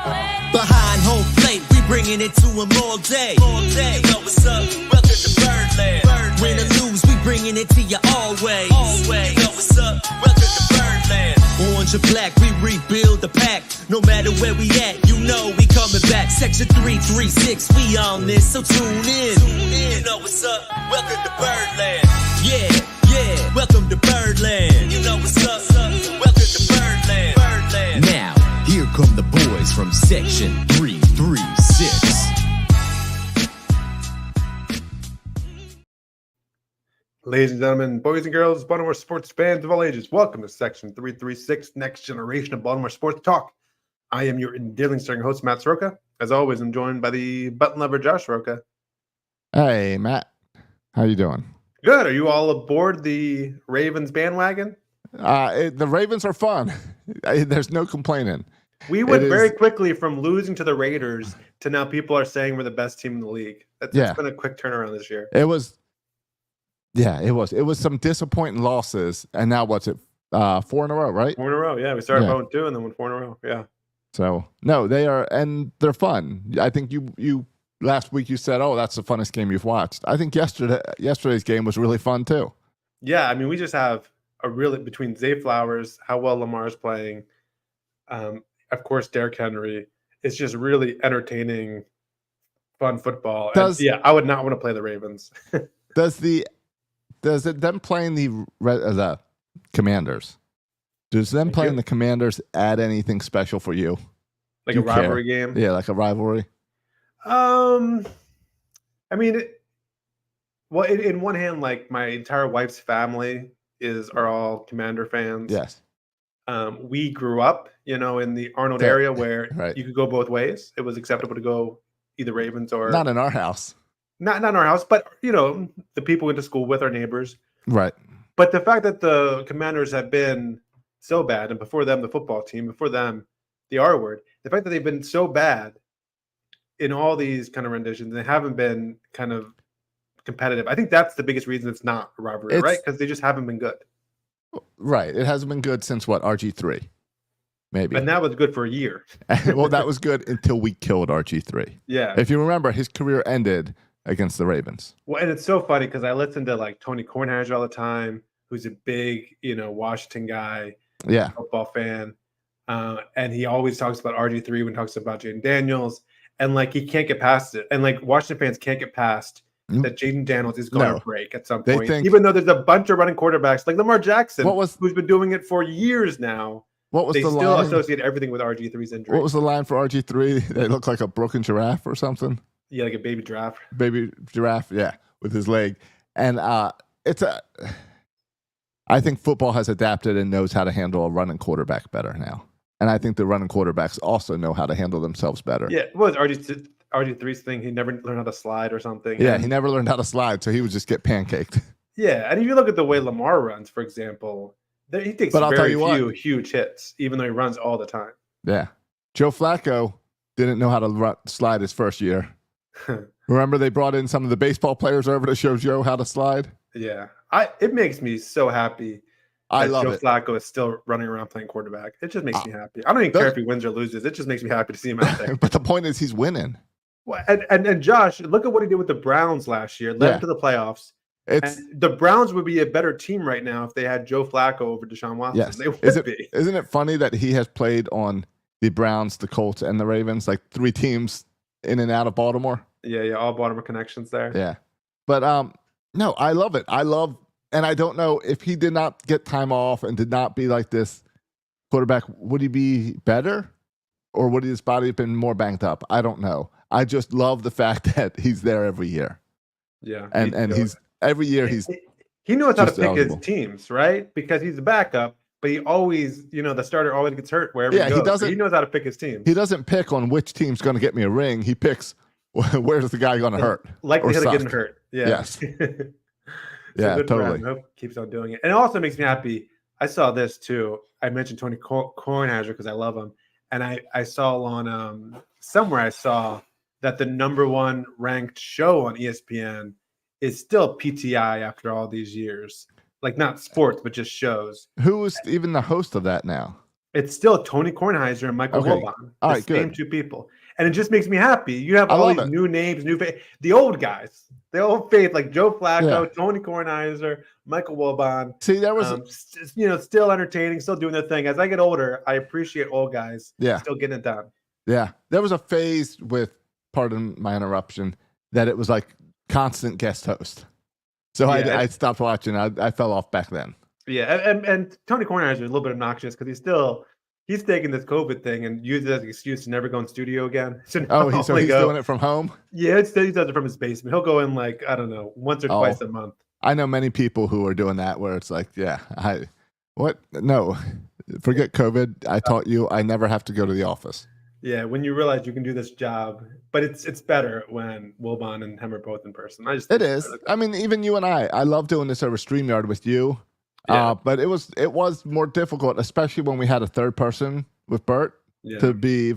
Behind home plate, we bringing it to them all day. You know what's up? Welcome to Birdland. Win or lose, we bringing it to you always. You know what's up? Welcome to Birdland. Orange or black, we rebuild the pack. No matter where we at, you know we coming back. Section 336, we on this, so tune in. You know what's up? Welcome to Birdland. Yeah, welcome to Birdland. You know what's up? Welcome to Birdland. Now, here come the boys from Section 336. Ladies and gentlemen, boys and girls, Baltimore sports fans of all ages, welcome to Section 336, next generation of Baltimore sports talk. I am your endearing starring host, Matt Soroka. As always, I'm joined by the button lover, Josh Soroka. Hey, Matt. How you doing? Good. Are you all aboard the Ravens bandwagon? The Ravens are fun. There's no complaining. We went very quickly from losing to the Raiders to now people are saying we're the best team in the league. It's been a quick turnaround this year. It was some disappointing losses, and now what's it? 4 in a row, right? 4 in a row, yeah. We started 0-2 and then went 4 in a row, yeah. So no, they are, and they're fun. I think you last week you said, "Oh, that's the funnest game you've watched." I think yesterday's game was really fun too. Yeah, I mean, we just have between Zay Flowers, how well Lamar is playing, of course, Derrick Henry. It's just really entertaining, fun football. I would not want to play the Ravens. Does them playing the Commanders? Does them playing the Commanders add anything special for you? Like a rivalry game? Yeah, like a rivalry. I mean, in one hand, like my entire wife's family are all Commander fans. Yes. We grew up, in the Arnold area where you could go both ways. It was acceptable to go either Ravens or not in our house. Not in our house, but the people we went to school with, our neighbors. Right. But the fact that the Commanders have been so bad, and before them, the football team, before them, the R word, the fact that they've been so bad in all these kind of renditions, they haven't been kind of competitive. I think that's the biggest reason it's not a rivalry, right? Because they just haven't been good. Right. It hasn't been good since what? RG3. Maybe. And that was good for a year. Well, that was good until we killed RG3. Yeah. If you remember, his career ended against the Ravens. Well, and it's so funny because I listen to like Tony Kornheiser all the time, who's a big, Washington guy, football fan. And he always talks about RG3 when he talks about Jaden Daniels. And like he can't get past it. And like Washington fans can't get past that Jaden Daniels is going to break at some point. Even though there's a bunch of running quarterbacks like Lamar Jackson, who's been doing it for years now. They still associate everything with RG3's injury. What was the line for RG3? They look like a broken giraffe or something. Yeah, like a baby giraffe. Baby giraffe, yeah, with his leg. And I think football has adapted and knows how to handle a running quarterback better now. And I think the running quarterbacks also know how to handle themselves better. Yeah, what was RG3's thing? He never learned how to slide or something. Yeah, he never learned how to slide, so he would just get pancaked. Yeah, and if you look at the way Lamar runs, for example, he takes very few huge hits, even though he runs all the time. Yeah. Joe Flacco didn't know how to slide his first year. Remember they brought in some of the baseball players over to show Joe how to slide? Yeah. It makes me so happy that Joe Flacco is still running around playing quarterback. It just makes me happy. I don't even care if he wins or loses. It just makes me happy to see him out there. But the point is he's winning. Well, and Josh, look at what he did with the Browns last year. Led them to the playoffs. And the Browns would be a better team right now if they had Joe Flacco over Deshaun Watson. Yes. They would be. Isn't it funny that he has played on the Browns, the Colts, and the Ravens, like 3 teams in and out of Baltimore? Yeah, all Baltimore connections there. Yeah. But no, I love it. And I don't know if he did not get time off and did not be like this quarterback, would he be better? Or would his body have been more banged up? I don't know. I just love the fact that he's there every year. Yeah. And he's every year he knows how to pick his teams, right? Because he's a backup, but he always, the starter always gets hurt wherever he goes. He knows how to pick his teams. He doesn't pick on which team's going to get me a ring. He picks where's the guy going to hurt. Likelihood of getting hurt. Yeah. Yes. Yeah, totally. I hope he keeps on doing it. And it also makes me happy. I saw this too. I mentioned Tony Kornheiser because I love him. And I saw on somewhere I saw that the #1 ranked show on ESPN is still PTI after all these years. Like not sports, but just shows. Who is even the host of that now? It's still Tony Kornheiser and Michael Wilbon. All the right, same good. two people. And it just makes me happy. You have all these new names, the old guys, the old faith, like Joe Flacco, Tony Kornheiser, Michael Wilbon. See, there was, still entertaining, still doing their thing. As I get older, I appreciate old guys still getting it done. Yeah. There was a phase with, pardon my interruption, that it was like constant guest host. So I stopped watching. I fell off back then. Yeah, and Tony Kornheiser is a little bit obnoxious because he's taking this COVID thing and used it as an excuse to never go in studio again. So he's doing it from home? Yeah, he does it from his basement. He'll go in like, I don't know, once or twice a month. I know many people who are doing that where it's like, no, forget COVID. I taught you I never have to go to the office. Yeah, when you realize you can do this job, but it's better when Wilbon and him are both in person. It is. I mean, even you and I love doing this over StreamYard with you. Yeah. But it was more difficult, especially when we had a third person with Bert to be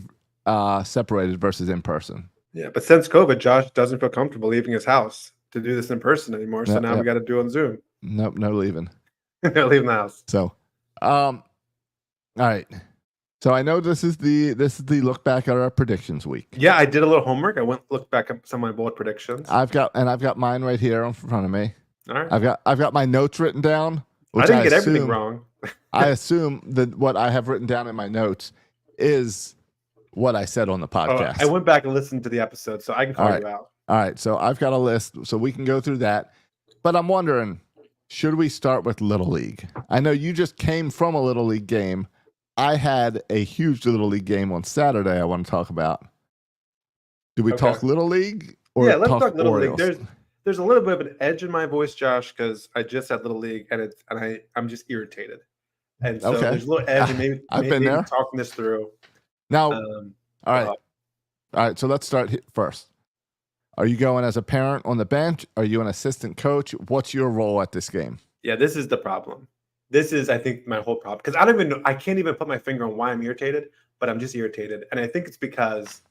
separated versus in person. Yeah, but since COVID, Josh doesn't feel comfortable leaving his house to do this in person anymore. So now we got to do it on Zoom. Nope, no leaving. No leaving the house. So, all right. So I know this is the look back at our predictions week. Yeah, I did a little homework. I went look back at some of my bold predictions. I've got mine right here in front of me. All right. I've got my notes written down. I didn't get everything wrong. I assume that what I have written down in my notes is what I said on the podcast. I went back and listened to the episode, so I can call you out. All right, so I've got a list, so we can go through that. But I'm wondering, should we start with Little League? I know you just came from a Little League game. I had a huge Little League game on Saturday I want to talk about. Do we talk Little League? Or let's talk Little Orioles? League. There's a little bit of an edge in my voice, Josh, because I just had Little League and I'm just irritated. And so there's a little edge, and maybe talking this through. Now, all right. So let's start first. Are you going as a parent on the bench? Are you an assistant coach? What's your role at this game? Yeah, this is the problem. This is, I think, my whole problem. Because I can't even put my finger on why I'm irritated, but I'm just irritated. And I think it's because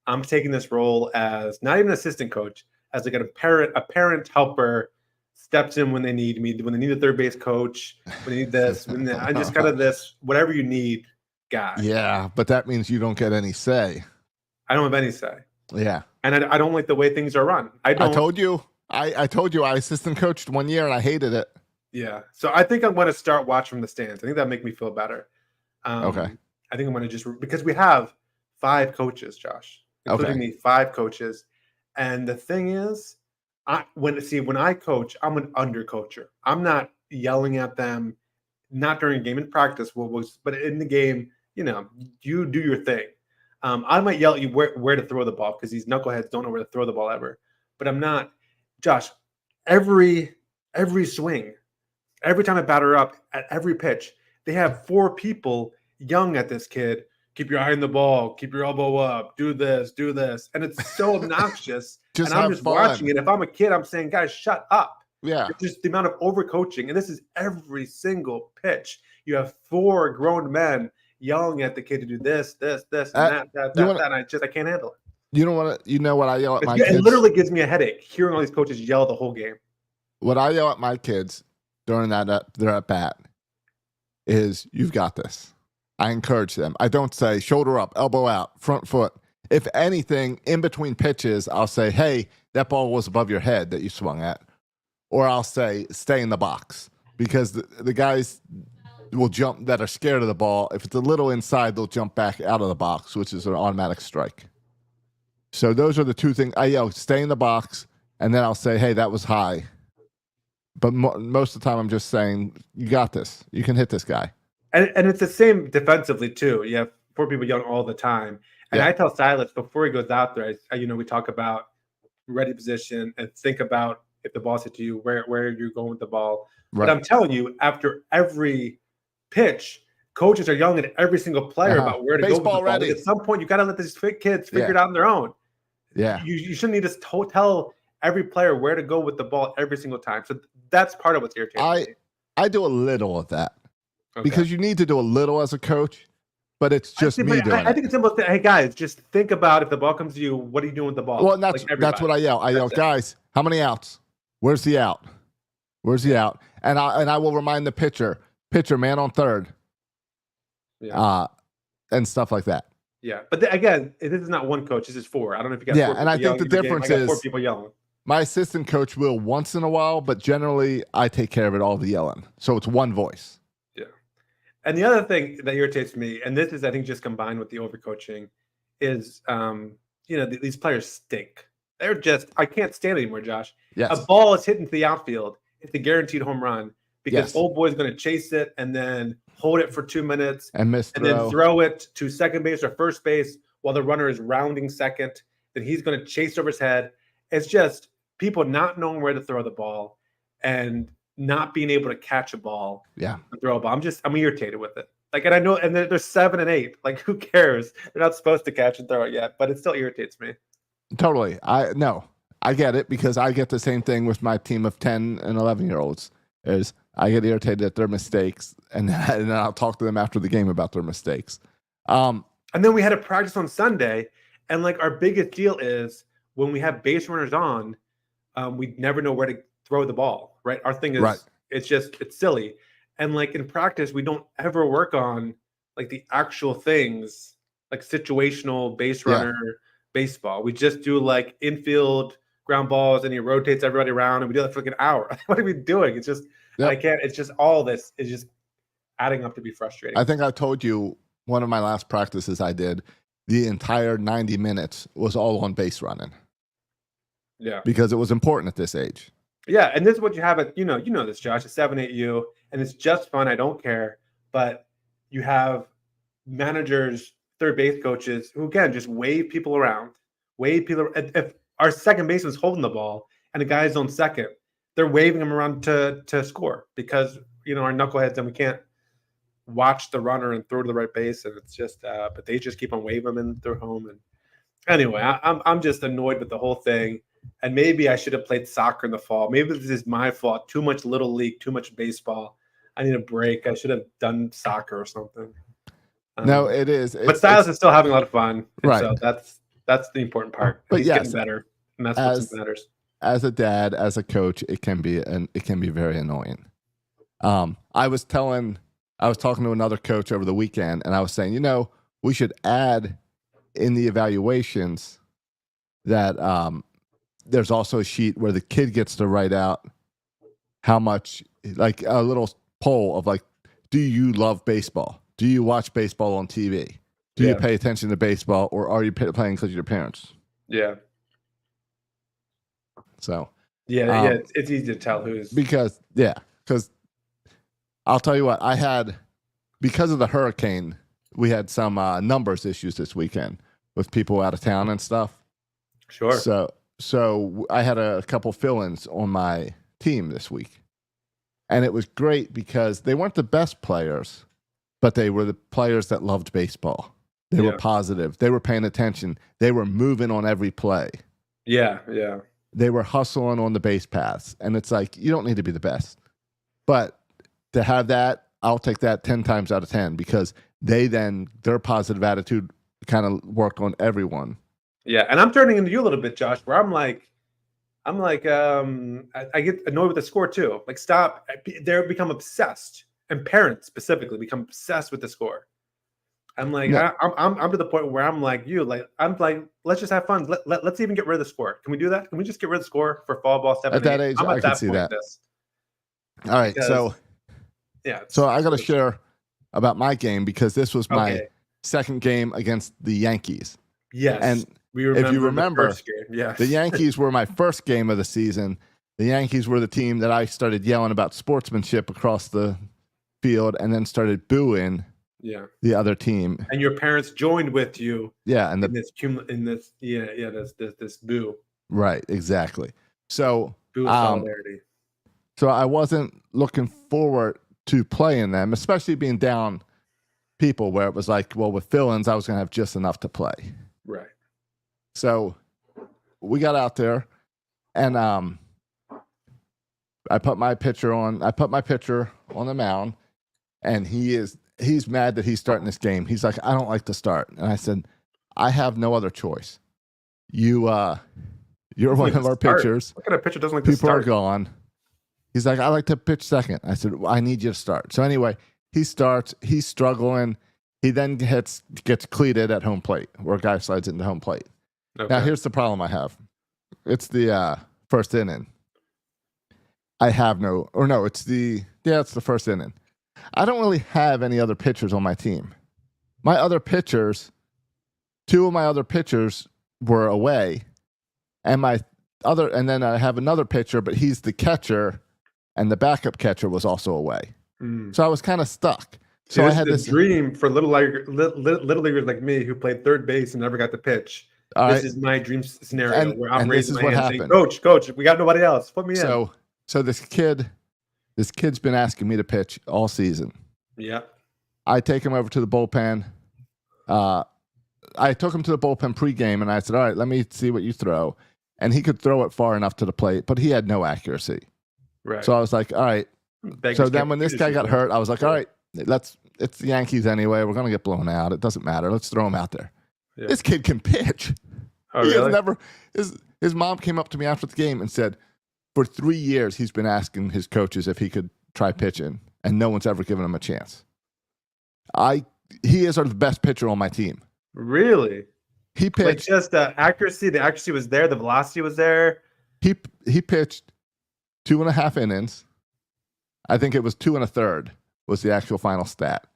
I'm taking this role as not even an assistant coach, as like a parent helper, steps in when they need me, when they need a third base coach, when they need this, I'm just kind of this whatever you need guy. Yeah, but that means you don't get any say. I don't have any say. Yeah, and I don't like the way things are run. I told you. I told you I assistant coached 1 year and I hated it. Yeah, so I think I'm going to start watch from the stands. I think that'll make me feel better. Okay. I think I'm going to because we have 5 coaches, Josh, including me, 5 coaches. And the thing is, when I coach, I'm an undercoacher. I'm not yelling at them, not during game in practice, but in the game, you do your thing. I might yell at you where to throw the ball because these knuckleheads don't know where to throw the ball ever. But I'm not, Josh. Every swing, every time I batter up at every pitch, they have 4 people yelling at this kid. Keep your eye on the ball. Keep your elbow up. Do this. And it's so obnoxious. And I'm just watching it. If I'm a kid, I'm saying, guys, shut up. Yeah. It's just the amount of overcoaching. And this is every single pitch. You have 4 grown men yelling at the kid to do this, and that. And I can't handle it. You know what I yell at my kids? It literally gives me a headache hearing all these coaches yell the whole game. What I yell at my kids during their at bat is, "You've got this." I encourage them. I don't say shoulder up, elbow out, front foot. If anything, in between pitches, I'll say, "Hey, that ball was above your head that you swung at," or I'll say, "Stay in the box," because the guys will jump that are scared of the ball. If it's a little inside, they'll jump back out of the box, which is an automatic strike. So those are the 2 things. I yell, "Stay in the box," and then I'll say, "Hey, that was high." But most of the time, I'm just saying, "You got this. You can hit this guy." And it's the same defensively too. You have 4 people yelling all the time. And I tell Silas before he goes out there, we talk about ready position and think about if the ball's hit to you, where you're going with the ball. Right. But I'm telling you, after every pitch, coaches are yelling at every single player about where to go with the ball. Like at some point, you got to let these kids figure it out on their own. Yeah, you shouldn't need to tell every player where to go with the ball every single time. So that's part of what's irritating. I do a little of that. Because you need to do a little as a coach, but it's just me doing I think it's simple. Hey, guys, just think about if the ball comes to you, what are you doing with the ball? Well, that's what I yell. I yell, "Guys, how many outs? Where's the out? Where's the out?" And I will remind the pitcher, man on third. and stuff like that. Yeah, but again, this is not one coach. This is four. I don't know if you got yeah, four people and I think the difference is 4 people yelling. My assistant coach will once in a while, but generally I take care of it all the yelling. So it's one voice. Yeah. And the other thing that irritates me, and this is, I think, just combined with the overcoaching, is, these players stink. They're just, I can't stand it anymore, Josh. Yes. A ball is hit into the outfield. It's a guaranteed home run because old boy's going to chase it and then hold it for 2 minutes and then throw it to second base or first base while the runner is rounding second. Then he's going to chase over his head. It's just people not knowing where to throw the ball and not being able to catch a ball. Yeah. And throw a ball. I'm irritated with it. Like, and I know, and there's 7 and 8. Like, who cares? They're not supposed to catch and throw it yet, but it still irritates me. Totally. I get it because I get the same thing with my team of 10 and 11-year-olds. Is I get irritated at their mistakes, and then I'll talk to them after the game about their mistakes. And then we had a practice on Sunday, and like our biggest deal is when we have base runners on, we never know where to throw the ball, right? Our thing is, it's silly. And like in practice, we don't ever work on like the actual things, like situational base runner baseball. We just do like infield ground balls, and he rotates everybody around, and we do that for like an hour. What are we doing? It's just, it's just all this is just adding up to be frustrating. I think I told you one of my last practices I did, the entire 90 minutes was all on base running. Yeah. Because it was important at this age. Yeah, and this is what you have at, you know this, Josh, a 7-8U, and it's just fun. I don't care. But you have managers, third base coaches who, again, just wave people around. If our second baseman's holding the ball and the guy's on second, they're waving him around to score because, our knuckleheads and we can't watch the runner and throw to the right base. And it's just, but they just keep on waving him and throw home. And anyway, I'm just annoyed with the whole thing. And maybe I should have played soccer in the fall. Maybe this is my fault. Too much little league, too much baseball. I need a break. I should have done soccer or something. No, it is. But Styles is still having a lot of fun. Right. So that's the important part. But he's getting better, and that's what matters. As a dad, as a coach, it can be very annoying. I was talking to another coach over the weekend, and I was saying, we should add in the evaluations that there's also a sheet where the kid gets to write out how much, like a little poll of like, do you love baseball? Do you watch baseball on TV? Do you pay attention to baseball, or are you playing because of your parents? Yeah. So. It's easy to tell who's. Because I'll tell you what, because of the hurricane, we had some numbers issues this weekend with people out of town and stuff. Sure. So I had a couple fill-ins on my team this week. And it was great because they weren't the best players, but they were the players that loved baseball. They were positive. They were paying attention. They were moving on every play. Yeah. They were hustling on the base paths. And it's like, you don't need to be the best. But to have that, I'll take that 10 times out of 10 because their positive attitude kind of worked on everyone. Yeah, and I'm turning into you a little bit, Josh, where I'm like, I get annoyed with the score too. Like, stop. They become obsessed, and parents specifically become obsessed with the score. I'm like, I'm to the point where I'm like you. Like, I'm like, let's just have fun. Let's even get rid of the score. Can we do that? Can we just get rid of the score for fall ball 7 At that age, I can see that. All right, so I got to share about my game because this was my second game against the Yankees. Yes, and if you remember, the Yankees were my first game of the season. The Yankees were the team that I started yelling about sportsmanship across the field and then started booing the other team. And your parents joined with you. Yeah, and this boo. Right, exactly. So boo solidarity. So I wasn't looking forward to playing them, especially being down people where it was like, well, with fill-ins, I was going to have just enough to play. Right. So we got out there, and I put my pitcher on the mound, and he's mad that he's starting this game. He's like, I don't like to start. And I said, I have no other choice. You're one of our pitchers. What kind of pitcher doesn't like to start? People are gone. He's like, I like to pitch second. I said, well, I need you to start. So anyway, he starts. He's struggling. He then gets cleated at home plate, where a guy slides into home plate. Okay. Now, here's the problem I have. It's the first inning. It's the first inning. I don't really have any other pitchers on my team. My other pitchers, two of my other pitchers were away, and then I have another pitcher, but he's the catcher, and the backup catcher was also away. So I was kind of stuck. So I had this dream for little leaguers like me who played third base and never got to pitch. This is my dream scenario where I'm raising my hand saying, Coach, we got nobody else. Put me in. So this kid's been asking me to pitch all season. Yeah. I take him over to the bullpen. I took him to the bullpen pregame, and I said, all right, let me see what you throw. And he could throw it far enough to the plate, but he had no accuracy. Right. So I was like, all right. So then when this guy got hurt, I was like, all right, it's the Yankees anyway. We're going to get blown out. It doesn't matter. Let's throw him out there. Yeah. This kid can pitch. Oh, really? His mom came up to me after the game and said, for 3 years, he's been asking his coaches if he could try pitching, and no one's ever given him a chance. He is sort of the best pitcher on my team. Really? He pitched. Like just the accuracy was there, the velocity was there. He pitched 2.5 innings. I think it was 2 1/3 was the actual final stat.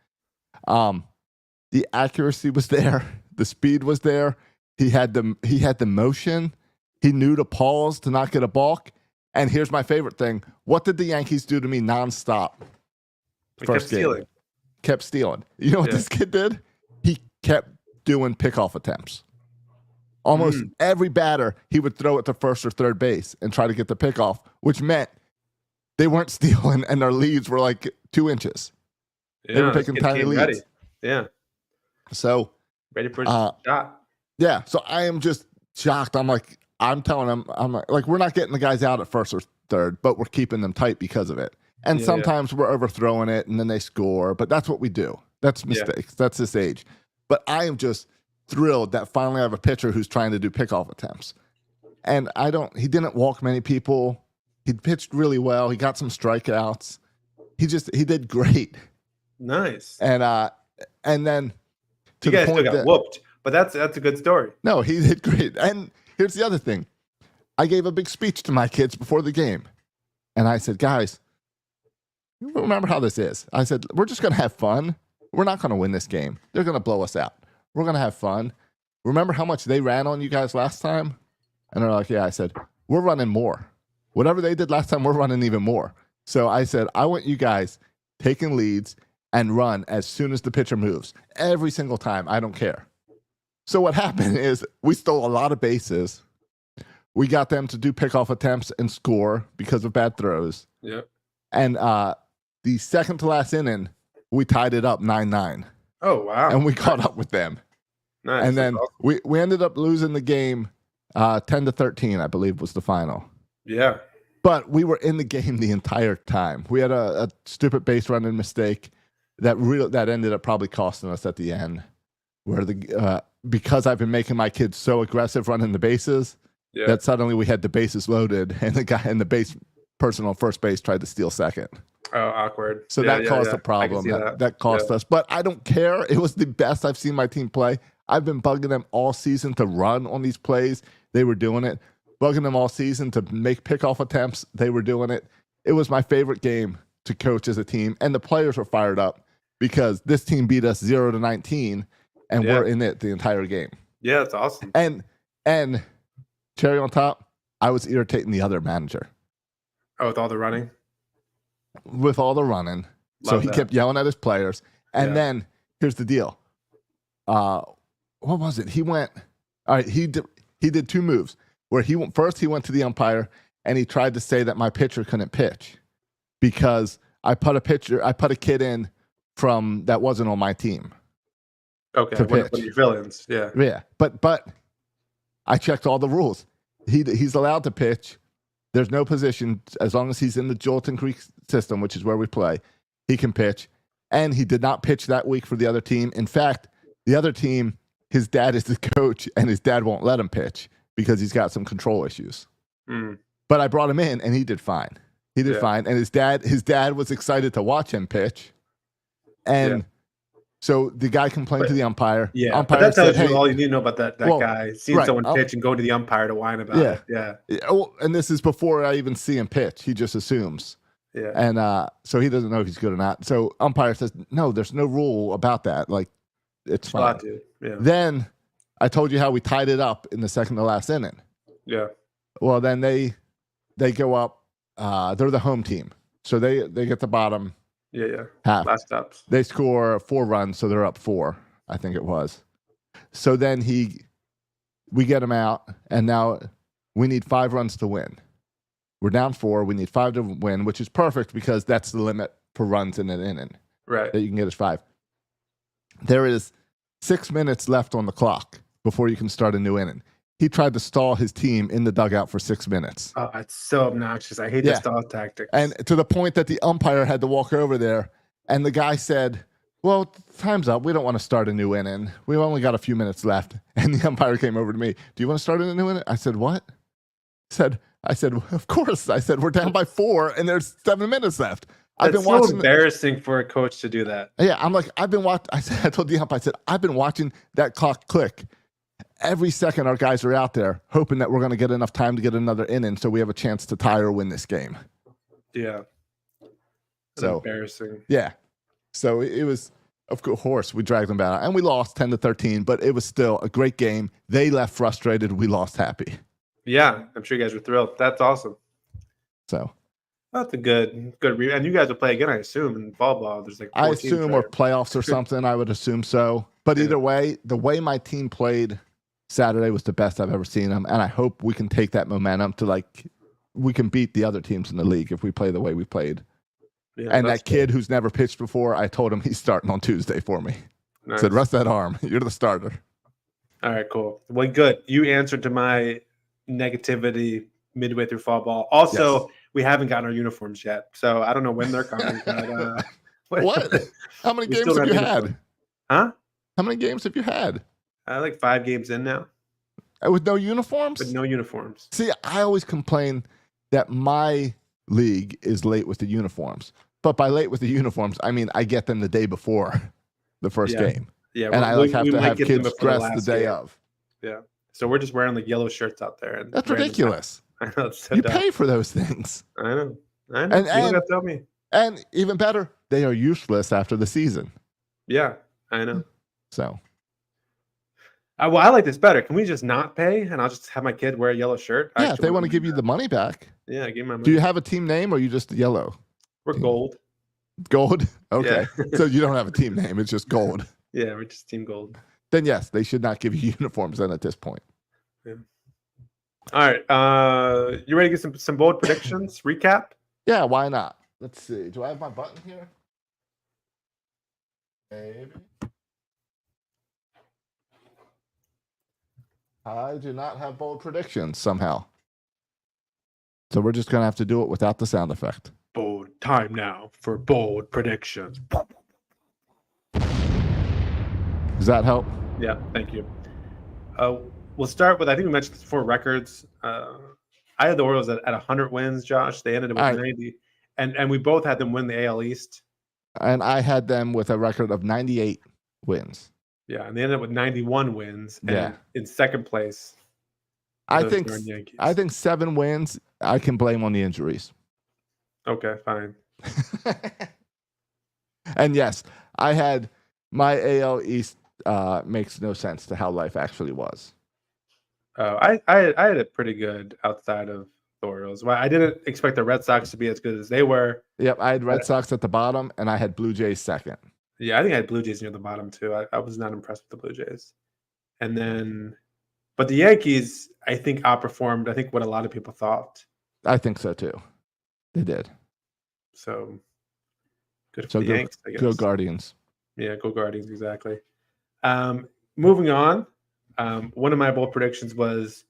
The accuracy was there. The speed was there. He had the motion. He knew to pause to not get a balk. And here's my favorite thing. What did the Yankees do to me nonstop? First game. Kept stealing. You know what this kid did? He kept doing pickoff attempts. Almost every batter, he would throw it to first or third base and try to get the pickoff, which meant they weren't stealing and their leads were like 2 inches. Yeah, they were taking tiny leads. Ready. Yeah. So ready for a shot. Yeah. So I am just shocked. I'm telling him, we're not getting the guys out at first or third, but we're keeping them tight because of it. And sometimes we're overthrowing it and then they score, but that's what we do. That's mistakes. That's this age. But I am just thrilled that finally I have a pitcher who's trying to do pickoff attempts. And he didn't walk many people. He pitched really well. He got some strikeouts. He did great. Nice. And then you guys still got whooped, but that's a good story. No, he did great. And here's the other thing. I gave a big speech to my kids before the game. And I said, guys, remember how this is. I said, we're just going to have fun. We're not going to win this game. They're going to blow us out. We're going to have fun. Remember how much they ran on you guys last time? And they're like, yeah. I said, we're running more. Whatever they did last time, we're running even more. So I said, I want you guys taking leads and run as soon as the pitcher moves. Every single time. I don't care. So what happened is we stole a lot of bases. We got them to do pickoff attempts and score because of bad throws. Yep. And the second to last inning, we tied it up 9-9. Oh, wow. And we caught up with them. Nice. And then we ended up losing the game 10-13, I believe was the final. Yeah. But we were in the game the entire time. We had a stupid base running mistake that ended up probably costing us at the end, where because I've been making my kids so aggressive running the bases that suddenly we had the bases loaded and the guy and the base person on first base tried to steal second. Oh, awkward. So that caused a problem. That cost us. But I don't care. It was the best I've seen my team play. I've been bugging them all season to run on these plays. They were doing it. Bugging them all season to make pickoff attempts. They were doing it. It was my favorite game to coach as a team. And the players were fired up because this team beat us 0-19 and we're in it the entire game. Yeah, that's awesome. And cherry on top, I was irritating the other manager. Oh, with all the running? With all the running. So he kept yelling at his players. And then here's the deal. What was it? He went, all right, he did 2 moves where he went to the umpire and he tried to say that my pitcher couldn't pitch because I put a kid in from that wasn't on my team. Okay, one of your fill-ins, yeah. Yeah, but I checked all the rules. He's allowed to pitch. There's no position as long as he's in the Jolton Creek system, which is where we play. He can pitch, and he did not pitch that week for the other team. In fact, the other team, his dad is the coach, and his dad won't let him pitch because he's got some control issues. But I brought him in, and he did fine. He did fine, and his dad was excited to watch him pitch, and So the guy complained to the umpire. Yeah, umpire but that tells said, you all you need to know about that guy. Seeing someone pitch and go to the umpire to whine about it. Yeah. Oh, and this is before I even see him pitch. He just assumes. Yeah. And so he doesn't know if he's good or not. So umpire says, no, there's no rule about that. Like, it's fine. Yeah. Then I told you how we tied it up in the second to last inning. Yeah. Well, then they go up. They're the home team. So they get the bottom. Yeah. Half. Last stops. They score 4 runs, so they're up 4, I think it was. So then we get him out, and now we need 5 runs to win. We're down 4. We need 5 to win, which is perfect because that's the limit for runs in an inning. Right. That you can get is 5. There is 6 minutes left on the clock before you can start a new inning. He tried to stall his team in the dugout for 6 minutes. Oh, it's so obnoxious. I hate the stall tactics. And to the point that the umpire had to walk over there, and the guy said, well, time's up. We don't want to start a new inning. We've only got a few minutes left. And the umpire came over to me. Do you want to start a new inning? I said, what? I said, of course. I said, we're down by 4, and there's 7 minutes left. I've been watching. So embarrassing for a coach to do that. Yeah, I'm like, I've been watching. I told the umpire, I said, I've been watching that clock click. Every second our guys are out there hoping that we're going to get enough time to get another inning so we have a chance to tie or win this game. Yeah. That's embarrassing. Yeah. So it was, of course, we dragged them back. And we lost 10-13, but it was still a great game. They left frustrated. We lost happy. Yeah, I'm sure you guys were thrilled. That's awesome. So. That's a good and you guys will play again, I assume, in fall ball. There's like 4 I assume, or playoffs or something. I would assume so. But either way, the way my team played Saturday was the best I've ever seen them, and I hope we can take that momentum to we can beat the other teams in the league if we play the way we played. Yeah, and that kid who's never pitched before, I told him he's starting on Tuesday for me. Nice. Said, rest that arm. You're the starter. All right, cool. Well, good. You answered to my negativity midway through fall ball. Also, we haven't gotten our uniforms yet, so I don't know when they're coming. But, what? How many games have you had? Huh? How many games have you had? Like 5 games in now. With no uniforms? With no uniforms. See, I always complain that my league is late with the uniforms. But by late with the uniforms, I mean I get them the day before the first game. Yeah, and I have to have kids dressed the day of. Yeah. So we're just wearing yellow shirts out there. And that's ridiculous. I know, it's so you dumb. pay for those things. I know. And you don't have to tell me. And even better, they are useless after the season. Yeah, I know. So. Well, I like this better. Can we just not pay, and I'll just have my kid wear a yellow shirt? Yeah, if they want to give you the money back. Yeah, give me my money. Do you have a team name, or are you just yellow? We're gold. Gold? Okay. Yeah. So you don't have a team name. It's just gold. Yeah, we're just team gold. Then yes, they should not give you uniforms then at this point. Yeah. All right. You ready to get some bold predictions? Recap? Yeah, why not? Let's see. Do I have my button here? Maybe. I do not have bold predictions somehow. So we're just going to have to do it without the sound effect. Bold time now for bold predictions. Does that help? Yeah, thank you. We'll start with, I think we mentioned this before, records. I had the Orioles at 100 wins, Josh. They ended up with 90. And we both had them win the AL East. And I had them with a record of 98 wins. Yeah, and they ended up with 91 wins. And in second place. I think 7 wins, I can blame on the injuries. Okay, fine. And yes, I had my AL East makes no sense to how life actually was. I had it pretty good outside of the Orioles. Well, I didn't expect the Red Sox to be as good as they were. Yep, I had Red Sox at the bottom, and I had Blue Jays second. Yeah, I think I had Blue Jays near the bottom too. I was not impressed with the Blue Jays. And then, but the Yankees, I think, outperformed, I think, what a lot of people thought. I think so too. They did. So, good for the Yankees, I guess. Go Guardians. Yeah, go Guardians, exactly. Moving on, one of my bold predictions was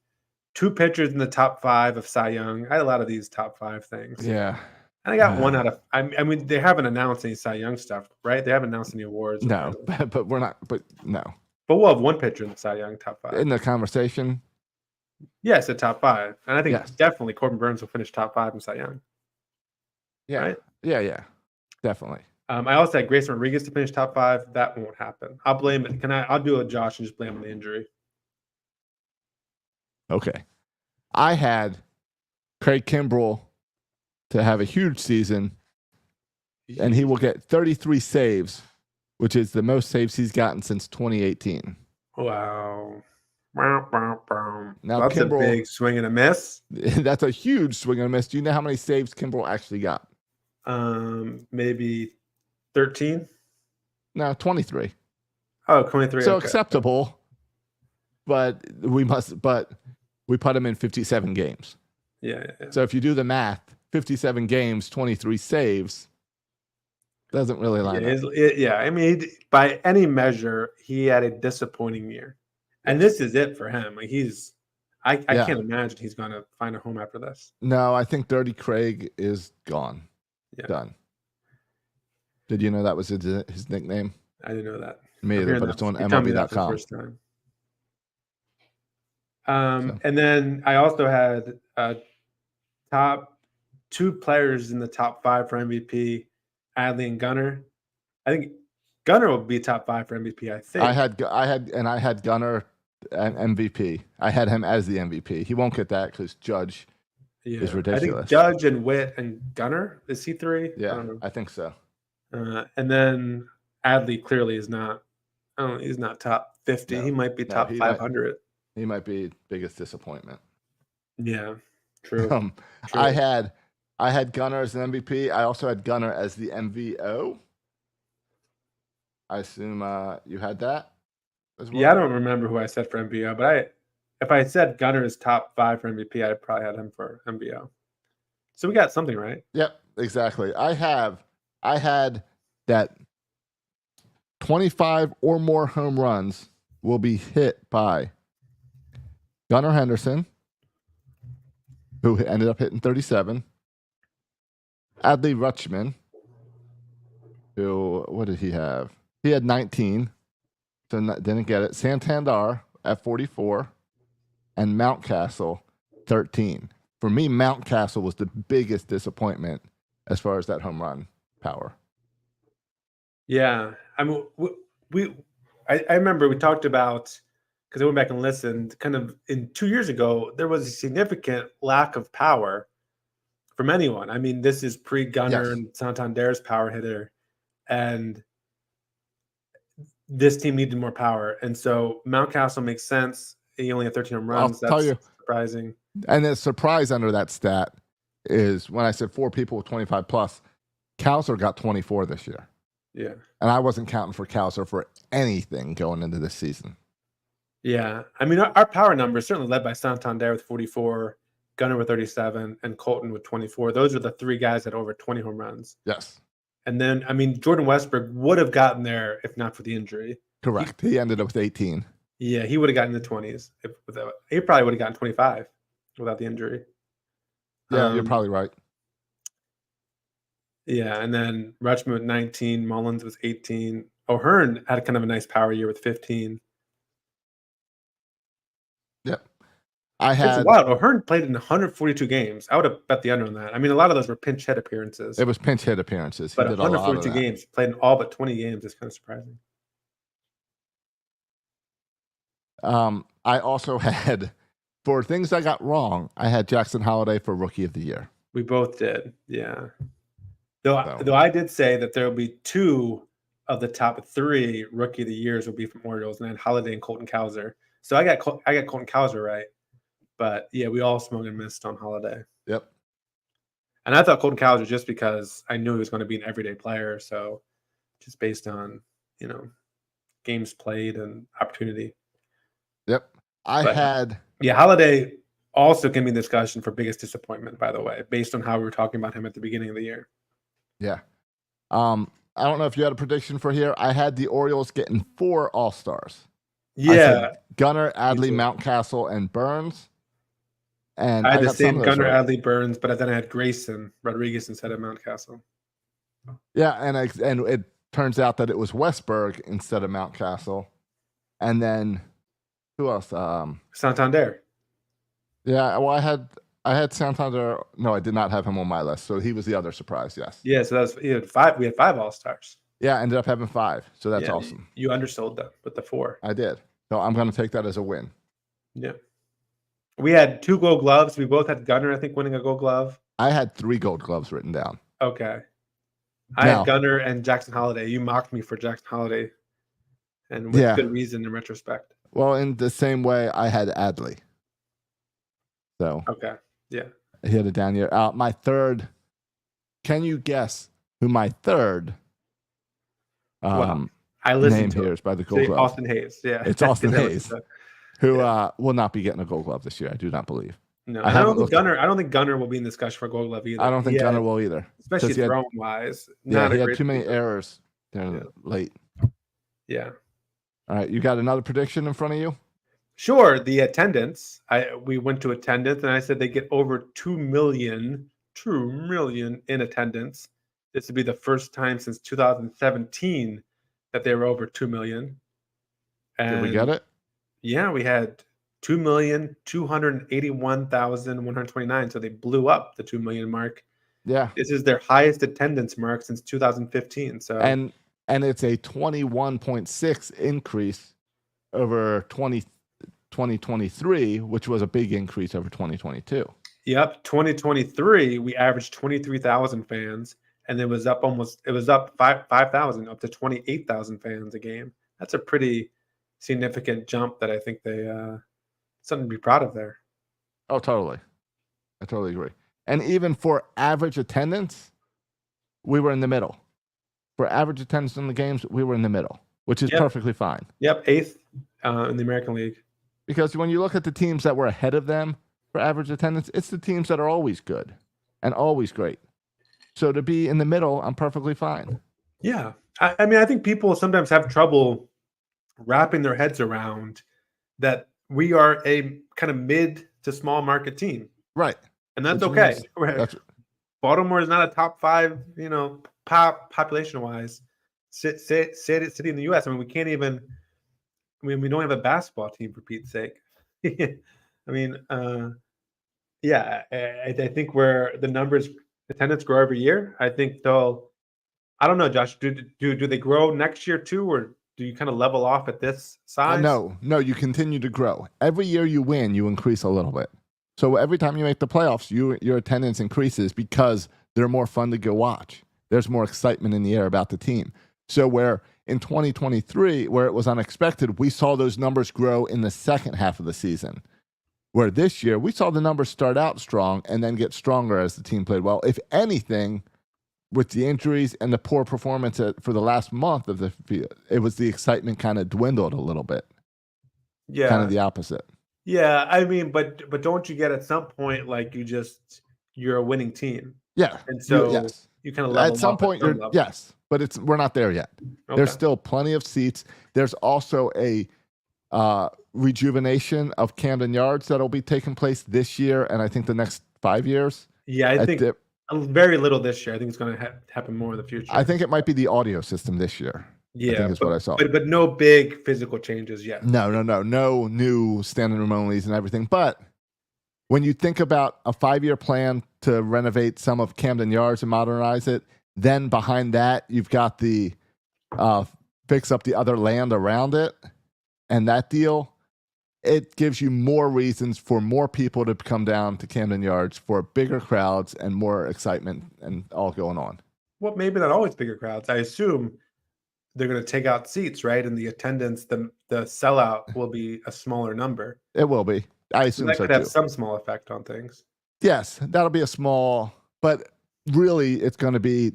2 pitchers in the top 5 of Cy Young. I had a lot of these top 5 things. Yeah. And I got 1 out of, I mean, they haven't announced any Cy Young stuff, right? They haven't announced any awards. No, but we're not, but no. But we'll have 1 pitcher in the Cy Young top 5. In the conversation? Yes, at top 5. And I think definitely Corbin Burns will finish top 5 in Cy Young. Yeah. Right? Yeah. Definitely. I also had Grayson Rodriguez to finish top 5. That won't happen. I'll blame it. I'll do a Josh and just blame the injury. Okay. I had Craig Kimbrell to have a huge season, and he will get 33 saves, which is the most saves he's gotten since 2018. Wow. Now, that's Kimbrell, a big swing and a miss. That's a huge swing and a miss. Do you know how many saves Kimbrell actually got? Maybe 13. No, 23. Oh, 23. So okay. acceptable, but we put him in 57 games. Yeah. So if you do the math, 57 games, 23 saves, doesn't really line up. I mean, by any measure, he had a disappointing year. And this is it for him. Like I can't imagine he's going to find a home after this. No, I think Dirty Craig is gone. Yeah. Done. Did you know that was his nickname? I didn't know that. Me either, but it's on MLB.com. First time. And then I also had top 2 players in the top 5 for MVP, Adley and Gunnar. I think Gunnar will be top 5 for MVP. I think I had Gunnar and MVP. I had him as the MVP. He won't get that because Judge is ridiculous. I think Judge and Witt and Gunnar, is he 3? Yeah, I think so. And then Adley clearly is not. He's not top 50. No, he might be top 500. He might be biggest disappointment. Yeah, true. True. I had Gunnar as an MVP. I also had Gunnar as the MVO. I assume you had that as well. Yeah, I don't remember who I said for MVO, but if I said Gunnar is top 5 for MVP, I probably had him for MVO. So we got something right. Yep, exactly. I had that 25 or more home runs will be hit by Gunnar Henderson, who ended up hitting 37. Adley Rutschman, who, what did he have? He had 19, so didn't get it. Santander at 44, and Mountcastle 13. For me, Mountcastle was the biggest disappointment as far as that home run power. Yeah, I mean, I remember we talked about, because I went back and listened, kind of in 2 years ago, there was a significant lack of power from anyone. I mean, this is pre-Gunnar and Santander's power hitter, and this team needed more power. And so Mountcastle makes sense. He only had 13 home runs. That's surprising. And the surprise under that stat is when I said 4 people with 25 plus, Cowser got 24 this year. Yeah. And I wasn't counting for Cowser for anything going into this season. Yeah. I mean, our power number is certainly led by Santander with 44, Gunnar with 37, and Colton with 24. Those are the 3 guys that had over 20 home runs. Yes. And then, I mean, Jordan Westbrook would have gotten there if not for the injury. Correct. He ended up with 18. Yeah, he would have gotten the 20s. He probably would have gotten 25 without the injury. Yeah, you're probably right. Yeah, and then Rutschman with 19, Mullins was 18. O'Hearn had kind of a nice power year with 15. Yep. It's wild. O'Hearn played in 142 games. I would have bet the under on that. I mean, a lot of those were pinch hit appearances. It was pinch hit appearances. But 142 games, played in all but 20 games is kind of surprising. I also had, for things I got wrong, I had Jackson Holliday for Rookie of the Year. We both did, yeah. Though I did say that there will be 2 of the top 3 Rookie of the Years will be from Orioles, and then Holliday and Colton Cowser. So I got Colton Cowser right, but yeah, we all smoked and missed on Holliday. Yep. And I thought Colton Cowser just because I knew he was going to be an everyday player, so just based on games played and opportunity. Yep. Holliday also can be in discussion for biggest disappointment, by the way, based on how we were talking about him at the beginning of the year. Yeah. I don't know if you had a prediction for here. I had the Orioles getting 4 All-Stars. Yeah. Gunnar, Adley, Mountcastle, and Burns. And I had the same Gunnar, Adley, Burns, but then I had Grayson Rodriguez instead of Mountcastle. Yeah, and it turns out that it was Westberg instead of Mountcastle. And then who else? Santander. Yeah, well, I had Santander. No, I did not have him on my list. So he was the other surprise. Yes. Yeah, so that's five. We had 5 All-Stars. Yeah, I ended up having 5. So that's awesome. You undersold them with the 4. I did. So I'm going to take that as a win. Yeah. We had 2 Gold Gloves. We both had Gunnar, I think, winning a Gold Glove. I had 3 Gold Gloves written down. Okay. I had Gunnar and Jackson Holliday. You mocked me for Jackson Holliday, and with good reason in retrospect. Well, in the same way, I had Adley. So okay, yeah, he had a down year. My third. Can you guess who my third? I listened name here is by the Gold Glove. Austin Hayes. Yeah, it's Austin Hayes, who will not be getting a Gold Glove this year. I do not believe. No, I don't think Gunnar will be in discussion for Gold Glove either. I don't think Gunnar will either, especially throwing wise. He had too many errors there late. Yeah. All right, you got another prediction in front of you? Sure. The attendance. We went to attendance, and I said they get over 2 million in attendance. This would be the first time since 2017 that they were over 2 million. And did we get it? Yeah, we had 2,281,129. So they blew up the 2 million mark. Yeah. This is their highest attendance mark since 2015. So and it's a 21.6 increase over 2023, which was a big increase over 2022. Yep, 2023 we averaged 23,000 fans, and it was up 5,000 up to 28,000 fans a game. That's a pretty significant jump that I think they something to be proud of there. Oh, totally. I totally agree. And even for average attendance, we were in the middle. For average attendance in the games, we were in the middle, which is perfectly fine. Yep, 8th in the American League. Because when you look at the teams that were ahead of them for average attendance, it's the teams that are always good and always great. So to be in the middle, I'm perfectly fine. Yeah. I mean, I think people sometimes have trouble wrapping their heads around that we are a kind of mid to small market team. Right. And that's okay. Baltimore is not a top 5, population wise city in the US. I mean, we can't even, we don't have a basketball team for Pete's sake. I mean, I think where the numbers attendance grow every year, I think I don't know, Josh, do they grow next year too, or do you kind of level off at this size? No, you continue to grow. Every year you win, you increase a little bit. So every time you make the playoffs, your attendance increases because they're more fun to go watch. There's more excitement in the air about the team. So where in 2023, where it was unexpected, we saw those numbers grow in the second half of the season. Where this year, we saw the numbers start out strong and then get stronger as the team played well. If anything, with the injuries and the poor performance for the last month of the field, it was the excitement kind of dwindled a little bit. Yeah. Kind of the opposite. Yeah, I mean, but don't you get at some point like you're a winning team? Yeah. And so you kind of level at some point yes, but we're not there yet. Okay. There's still plenty of seats. There's also a rejuvenation of Camden Yards that'll be taking place this year, and I think the next 5 years. Yeah, I think very little this year. I think it's going to happen more in the future. I think it might be the audio system this year. Yeah, I think is what I saw. But no big physical changes yet. No new standing room onlys and everything. But when you think about a 5-year plan to renovate some of Camden Yards and modernize it, then behind that you've got the fix up the other land around it, and that deal, it gives you more reasons for more people to come down to Camden Yards for bigger crowds and more excitement and all going on. Well, maybe not always bigger crowds. I assume they're going to take out seats, right? And the attendance, the sellout will be a smaller number. It will be. I assume that could have some small effect on things. Yes, that'll be a small, but really there's going to be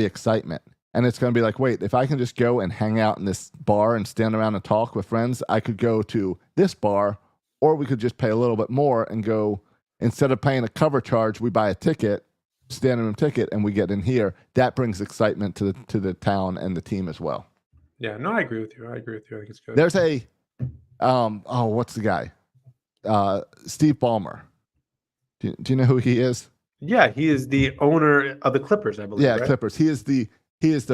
excitement. And it's going to be like, wait, if I can just go and hang out in this bar and stand around and talk with friends, I could go to this bar, or we could just pay a little bit more and go, instead of paying a cover charge, we buy a ticket, standing room ticket, and we get in here. That brings excitement to the town and the team as well. Yeah, no, I agree with you. I think it's good. There's a, what's the guy? Steve Ballmer. Do you know who he is? Yeah, he is the owner of the Clippers, I believe. Yeah, right? Clippers. He is the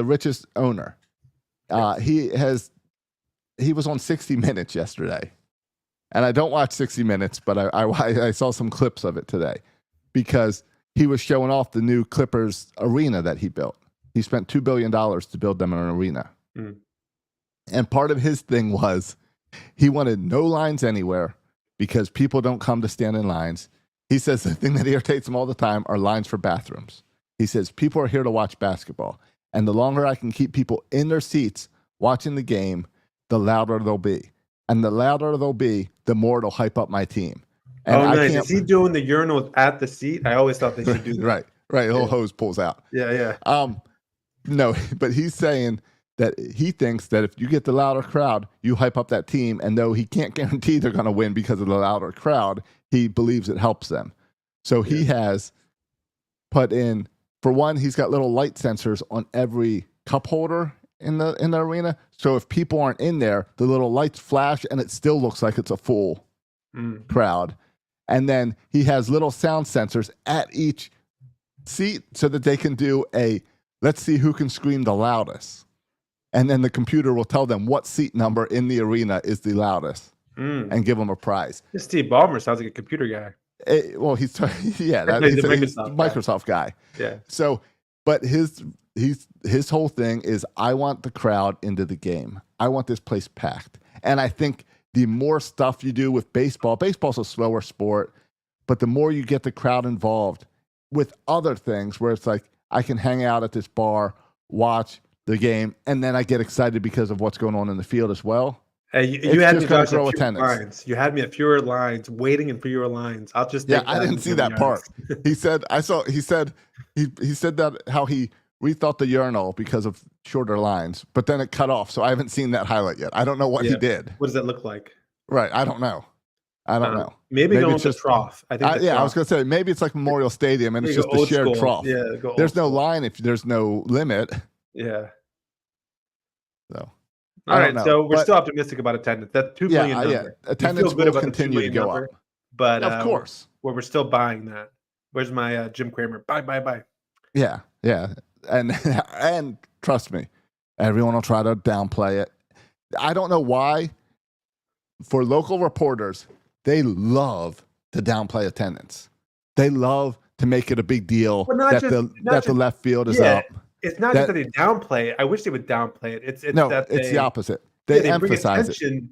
richest owner. He was on 60 Minutes yesterday, and I don't watch 60 Minutes, but I saw some clips of it today. because he was showing off the new Clippers arena that he built. He spent $2 billion to build them an arena. Mm. And part of his thing was he wanted no lines anywhere because people don't come to stand in lines. He says the thing that irritates him all the time are lines for bathrooms. He says people are here to watch basketball. And the longer I can keep people in their seats watching the game, the louder they'll be. And the louder they'll be, the more it'll hype up my team. And nice. Is he doing the urinals at the seat? I always thought they should do that. Right. The little hose pulls out. Yeah. No, but he's saying that he thinks that if you get the louder crowd, you hype up that team. And though he can't guarantee they're going to win because of the louder crowd, he believes it helps them. So he has put in, for one, he's got little light sensors on every cup holder in the arena. So if people aren't in there, the little lights flash and it still looks like it's a full crowd. And then he has little sound sensors at each seat so that they can do let's see who can scream the loudest. And then the computer will tell them what seat number in the arena is the loudest and give them a prize. This Steve Ballmer sounds like a computer guy. He's a Microsoft guy. Yeah. So, but his whole thing is, I want the crowd into the game. I want this place packed. And I think the more stuff you do with baseball's a slower sport, but the more you get the crowd involved with other things where it's like, I can hang out at this bar, watch the game, and then I get excited because of what's going on in the field as well. Hey, you had me at fewer lines. You had me at fewer lines, waiting in fewer lines. I'll just I didn't see that part. He said that how he rethought the urinal because of shorter lines, but then it cut off. So I haven't seen that highlight yet. I don't know what he did. What does that look like? Right. I don't know. Maybe going to trough. I think. I was going to say maybe it's like Memorial Stadium and it's just a shared trough. Yeah. There's no line if there's no limit. Yeah. So. All right, so we're still optimistic about attendance. That 2 million number. Yeah. Attendance will continue to go up. But of course, we're still buying that. Where's my Jim Cramer? Buy. Yeah, and trust me, everyone will try to downplay it. I don't know why. For local reporters, they love to downplay attendance. They love to make it a big deal that the left field is up. It's not just that they downplay it. I wish they would downplay it. It's the opposite. They emphasize it. And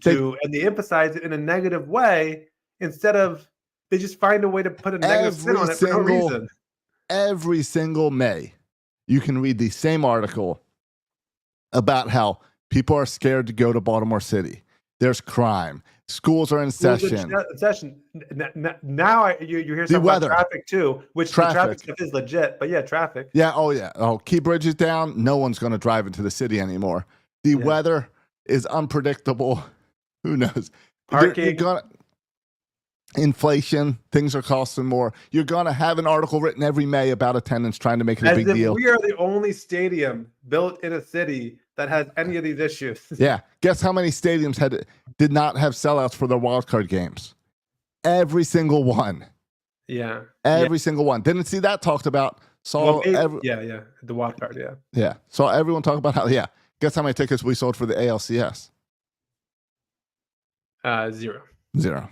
they emphasize it in a negative way instead of they just find a way to put a negative spin on it for no reason. Every single May, you can read the same article about how people are scared to go to Baltimore City. There's crime. Schools are in session. Now you hear something about traffic too, which the traffic stuff is legit. But traffic. Yeah. Oh, Key Bridge is down. No one's going to drive into the city anymore. The weather is unpredictable. Who knows? Parking. Inflation. Things are costing more. You're going to have an article written every May about attendance, trying to make it a big deal. We are the only stadium built in a city that has any of these issues. Yeah. Guess how many stadiums did not have sellouts for their wildcard games? Every single one. Yeah. Every single one. Didn't see that talked about. The wildcard, yeah. Yeah. Saw everyone talk about how, Guess how many tickets we sold for the ALCS? 0. Yeah.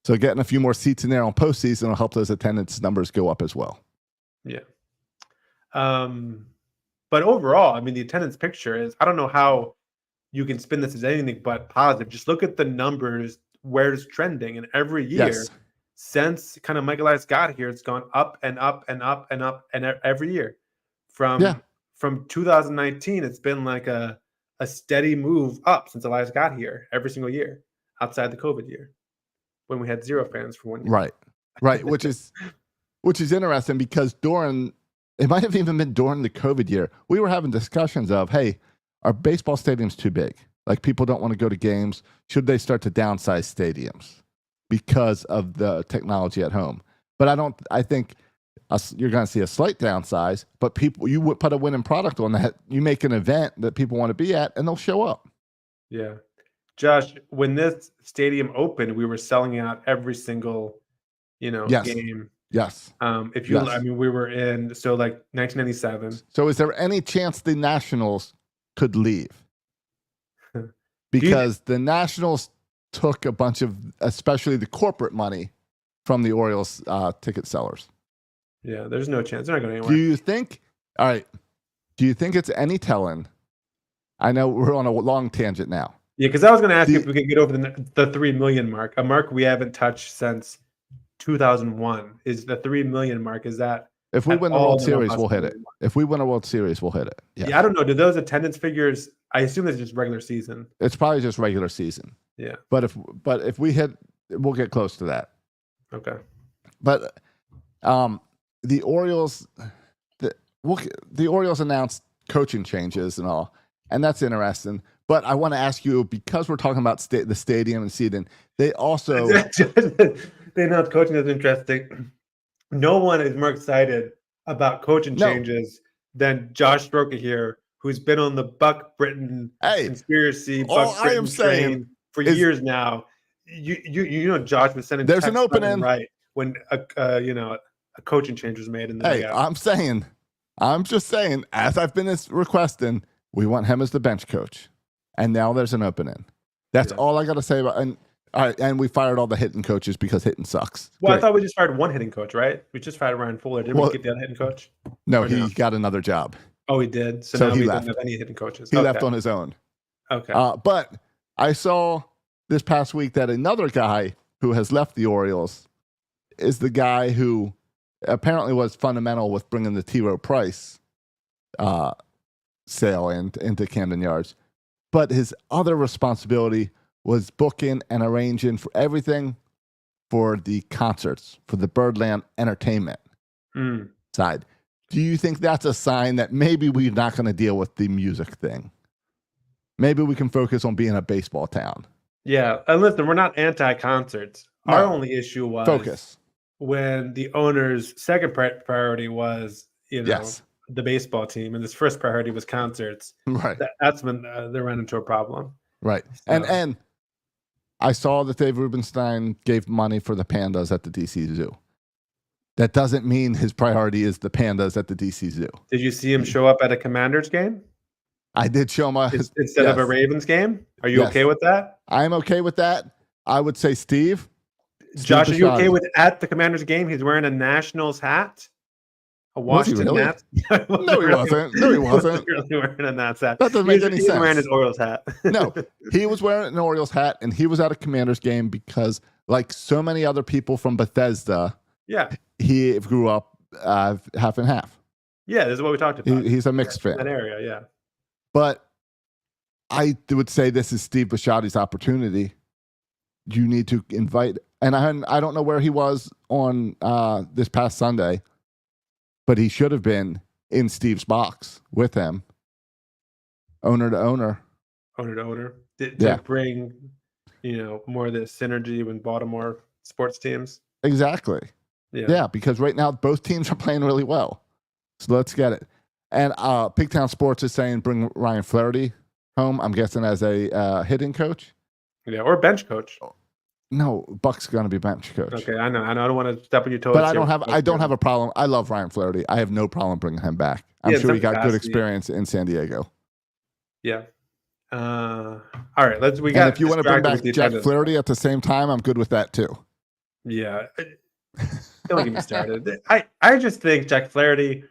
So getting a few more seats in there on postseason will help those attendance numbers go up as well. Yeah. But overall, I mean, the attendance picture is, I don't know how you can spin this as anything but positive. Just look at the numbers, where it's trending. And every year, since kind of Michael Elias got here, it's gone up and up and up and up. And every year from 2019, it's been like a steady move up since Elias got here every single year outside the COVID year when we had 0 fans for 1 year. Right. Which is interesting because it might have even been during the COVID year, we were having discussions of, hey, are baseball stadiums too big? Like, people don't want to go to games. Should they start to downsize stadiums because of the technology at home? But I think you're going to see a slight downsize, but you would put a winning product on that. You make an event that people want to be at and they'll show up. Yeah. Josh, when this stadium opened, we were selling out every single, game. Yes. I mean, we were in 1997. So is there any chance the Nationals could leave? Because the Nationals took a bunch of, especially the corporate money, from the Orioles ticket sellers. Yeah, there's no chance. They're not going anywhere. Do you think? All right. Do you think it's any telling? I know we're on a long tangent now. Yeah, because I was going to ask you if we could get over the 3 million mark, a mark we haven't touched since 2001. Is the 3 million mark? Is that if we win the World Series, we'll hit it. If we win a World Series, we'll hit it. Yes. Yeah, I don't know. Do those attendance figures? I assume it's just regular season. It's probably just regular season. Yeah, but if we hit, we'll get close to that. Okay. But the Orioles, the Orioles announced coaching changes and all, and that's interesting. But I want to ask you, because we're talking about the stadium and seating, they also they announced coaching is interesting. No one is more excited about coaching changes than Josh Stroker here, who's been on the Buck Britton conspiracy Buck Britton train for years now. You know, Josh was sending there's an opening right when a coaching change was made in the dugout. I'm just saying, as I've been requesting, we want him as the bench coach, and now there's an opening. That's all I got to say about. And we fired all the hitting coaches because hitting sucks. Well, Great. I thought we just fired one hitting coach, right? We just fired Ryan Fuller. Did we get the other hitting coach? No, he got another job. Oh, he did. So now he we left. don't have any hitting coaches. He left on his own. Okay. But I saw this past week that another guy who has left the Orioles is the guy who apparently was fundamental with bringing the T. Rowe Price sale into Camden Yards. But his other responsibility was booking and arranging for everything for the concerts, for the Birdland entertainment side. Do you think that's a sign that maybe we're not going to deal with the music thing? Maybe we can focus on being a baseball town. Yeah, and listen, we're not anti-concerts. No. Our only issue was focus when the owner's second priority was, the baseball team, and his first priority was concerts. Right. That's when they ran into a problem. Right. So. And I saw that Dave Rubenstein gave money for the pandas at the DC Zoo. That doesn't mean his priority is the pandas at the DC Zoo. Did you see him show up at a Commanders game? I did show him instead of a Ravens game. Are you okay with that? I'm okay with that. I would say Steve. Josh, are you okay with at the Commanders game? He's wearing a Nationals hat. A Washington hat? No, he wasn't. No, he wasn't. Really wearing a Nats hat. That doesn't make any sense. He was wearing his Orioles hat. No, he was wearing an Orioles hat, and he was at a Commanders game because, like so many other people from Bethesda, he grew up half and half. Yeah, this is what we talked about. He's a mixed fan. That area, yeah. But I would say this is Steve Bisciotti's opportunity. You need to invite, and I don't know where he was on this past Sunday, but he should have been in Steve's box with him, owner to owner. To bring, more of the synergy with Baltimore sports teams. Exactly. Yeah, because right now both teams are playing really well. So let's get it. And Pigtown Sports is saying bring Ryan Flaherty home, I'm guessing as a hitting coach. Yeah, or bench coach. No, Buck's going to be bench coach. Okay, I know. I don't want to step on your toes. But I don't have a problem. I love Ryan Flaherty. I have no problem bringing him back. I'm sure he got good experience in San Diego. Yeah. All right. If you want to bring back Jack Flaherty at the same time, I'm good with that too. Yeah. Don't get me started. I just think Jack Flaherty,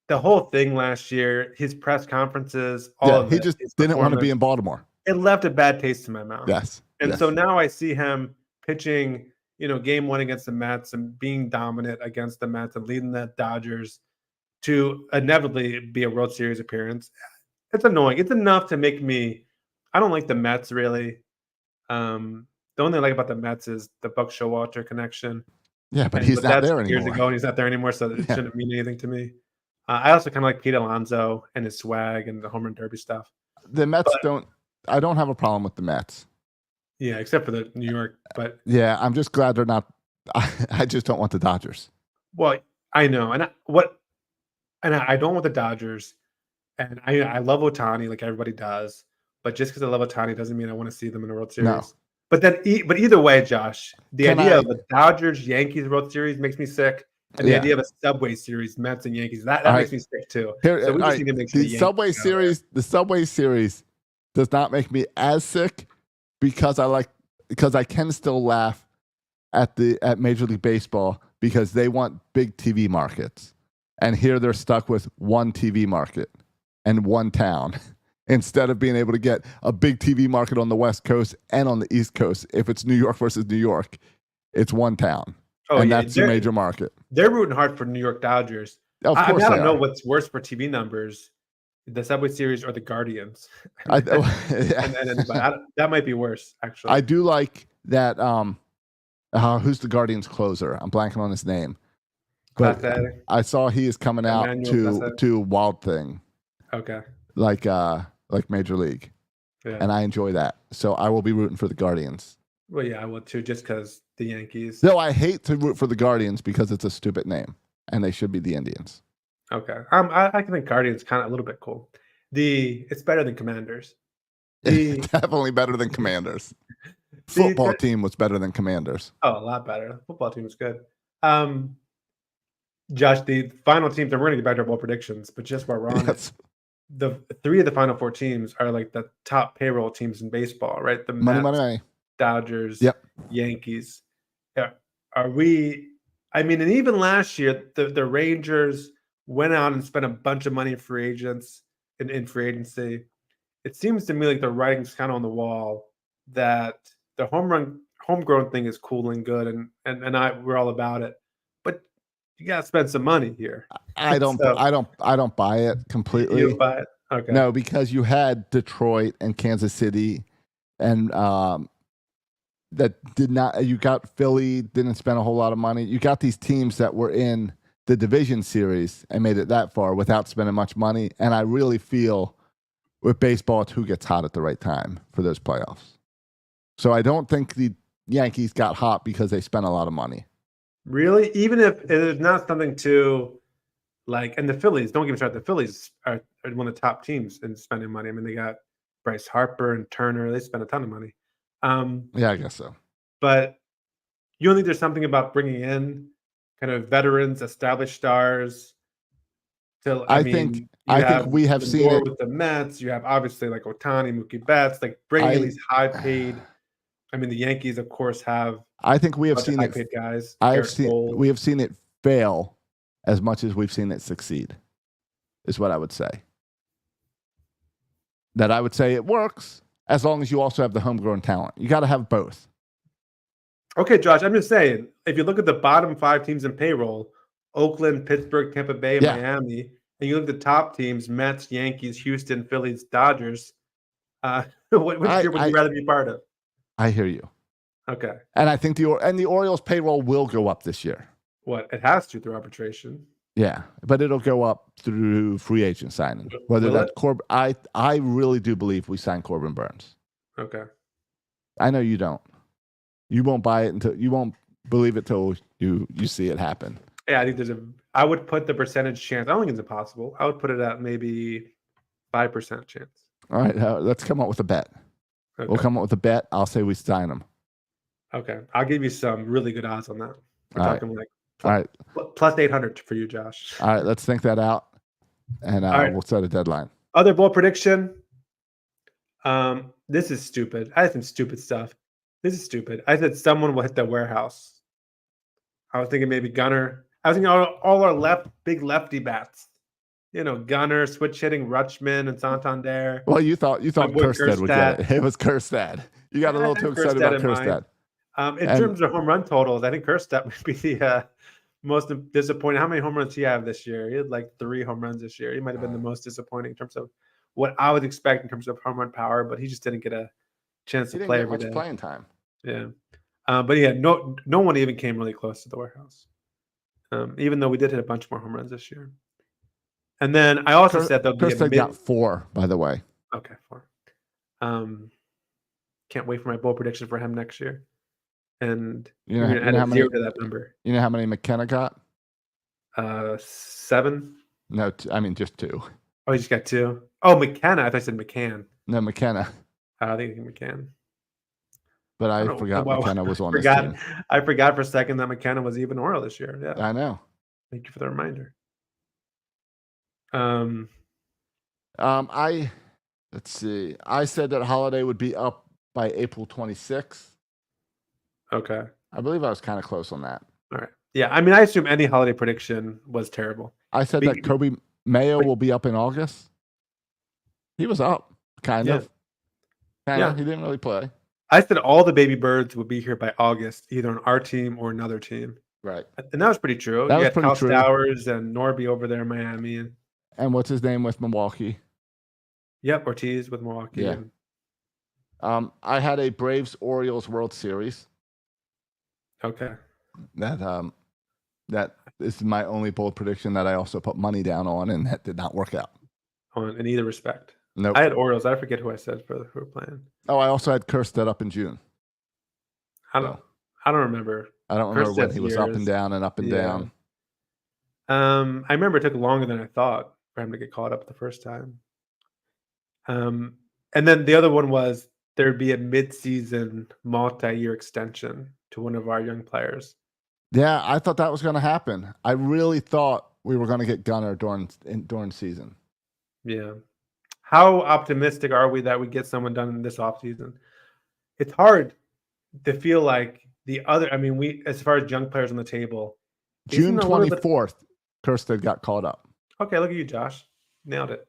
the whole thing last year, his press conferences, he just didn't want to be in Baltimore. It left a bad taste in my mouth. Yes. And so now I see him pitching, game one against the Mets and being dominant against the Mets and leading the Dodgers to inevitably be a World Series appearance. It's annoying. It's enough to make me. I don't like the Mets really. The only thing I like about the Mets is the Buck Showalter connection. Yeah, but he's not there anymore. Years ago, and he's not there anymore, so it shouldn't mean anything to me. I also kind of like Pete Alonso and his swag and the home run derby stuff. The Mets I don't have a problem with the Mets. Yeah, except for the New York. But yeah, I'm just glad they're not. I just don't want the Dodgers. Well, I know, and I don't want the Dodgers, and I love Ohtani like everybody does. But just because I love Ohtani doesn't mean I want to see them in a World Series. No. But either way, Josh, the idea of a Dodgers Yankees World Series makes me sick, and the idea of a Subway Series Mets and Yankees that makes me sick too. So we just need to make sure the Subway Series does not make me as sick because I can still laugh at Major League Baseball because they want big TV markets. And here they're stuck with one TV market and one town instead of being able to get a big TV market on the West Coast and on the East Coast. If it's New York versus New York, it's one town. And that's the major market. They're rooting hard for New York Dodgers. Of course I don't know what's worse for TV numbers, the Subway Series or the Guardians. That might be worse, actually. I do like that. Who's the Guardians closer? I'm blanking on his name. But I saw he is coming out to Wild Thing. Okay. Like Major League. Yeah. And I enjoy that. So I will be rooting for the Guardians. Well, yeah, I will too, just because the Yankees. No, I hate to root for the Guardians because it's a stupid name, and they should be the Indians. Okay. I think Guardians kind of a little bit cool. It's better than Commanders. Definitely better than Commanders. Football team was better than Commanders. Oh, a lot better. The football team was good. Josh, the final teams, and we're going to get back to our bowl predictions, but just while we're on it, the 3 of the final 4 teams are like the top payroll teams in baseball, right? The Mets, Dodgers, Yankees. Are we? I mean, and even last year, the Rangers went out and spent a bunch of money in free agents in free agency. It seems to me like the writing's kind of on the wall that the homegrown thing is cool and good, and we're all about it. But you got to spend some money here. I don't buy it completely. You don't buy it? Okay. No, because you had Detroit and Kansas City, and that did not. You got Philly, didn't spend a whole lot of money. You got these teams that were in the division series and made it that far without spending much money. And I really feel with baseball, it's who gets hot at the right time for those playoffs. So I don't think the Yankees got hot because they spent a lot of money. Really? Even if it's not something to like, and the Phillies, don't get me started, the Phillies are one of the top teams in spending money. I mean, they got Bryce Harper and Turner. They spend a ton of money. Yeah, I guess so. But you don't think there's something about bringing in kind of veterans, established stars? I think we have seen it with the Mets. You have obviously like Ohtani, Mookie Betts, like bringing in these high paid. I mean, the Yankees, of course, have. I think we have seen it. Paid guys. We have seen it fail as much as we've seen it succeed. Is what I would say. That I would say it works as long as you also have the homegrown talent. You got to have both. Okay, Josh, I'm just saying, if you look at the bottom 5 teams in payroll, Oakland, Pittsburgh, Tampa Bay, Miami, and you look at the top teams, Mets, Yankees, Houston, Phillies, Dodgers, which year would you rather be part of? I hear you. Okay. And I think the Orioles payroll will go up this year. What? It has to through arbitration. Yeah, but it'll go up through free agent signing. Whether that's Corbin, I really do believe we sign Corbin Burns. Okay. I know you don't. You won't buy it until you won't believe it till you see it happen. Yeah, I think I would put the percentage chance. I don't think it's impossible. I would put it at maybe 5% chance. All right, let's come up with a bet. Okay. We'll come up with a bet. I'll say we sign him. Okay, I'll give you some really good odds on that. We're talking like plus 800 for you, Josh. All right, let's think that out, and we'll set a deadline. Other bowl prediction. This is stupid. I had some stupid stuff. This is stupid. I said someone will hit the warehouse. I was thinking maybe Gunner. I was thinking all our big lefty bats. You know, Gunner, switch hitting Rutschman and Santander. Well, you thought Kjerstad would get it. It was Kjerstad. You got a little too excited about Kjerstad. In terms of home run totals, I think Kjerstad would be the most disappointing. How many home runs did he have this year? He had like 3 home runs this year. He might have been the most disappointing in terms of what I would expect in terms of home run power, but he just didn't get a chance to play every day. Playing time. Yeah. But yeah, no one even came really close to the warehouse. Even though we did hit a bunch more home runs this year. And then I also said there'll be a got 4, by the way. Okay, 4. Can't wait for my bowl prediction for him next year. And you know how many, 0 to that number. You know how many McKenna got? 7. No, I mean just 2. Oh, he just got 2. Oh, McKenna. I thought I said McCann. No, McKenna. I think McCann. But I forgot McKenna was on this team. I forgot for a second that McKenna was even Oriole this year. Yeah, I know. Thank you for the reminder. Let's see. I said that Holiday would be up by April 26th. Okay. I believe I was kind of close on that. All right. Yeah, I mean, I assume any holiday prediction was terrible. I said that Kobe Mayo will be up in August. He was up, kind of. He didn't really play. I said all the baby birds would be here by August, either on our team or another team. Right. And that was pretty true. That you was had pretty Kyle true. Stowers and Norby over there in Miami. And what's his name with Milwaukee? Yep, Ortiz with Milwaukee. Yeah. I had a Braves Orioles World Series. Okay. That is my only bold prediction that I also put money down on, and that did not work out. In either respect. No. Nope. I had Orioles. I forget who I said for who were playing. Oh, I also had Kerstead up in June. I don't remember. I don't remember when he was up and down and up and down. I remember it took longer than I thought for him to get caught up the first time. And then the other one was there'd be a mid-season multi-year extension to one of our young players. Yeah, I thought that was going to happen. I really thought we were going to get Gunnar during season. Yeah. How optimistic are we that we get someone done in this offseason? It's hard to feel like we, as far as young players on the table. June 24th, Kerstead got called up. Okay, look at you, Josh. Nailed it.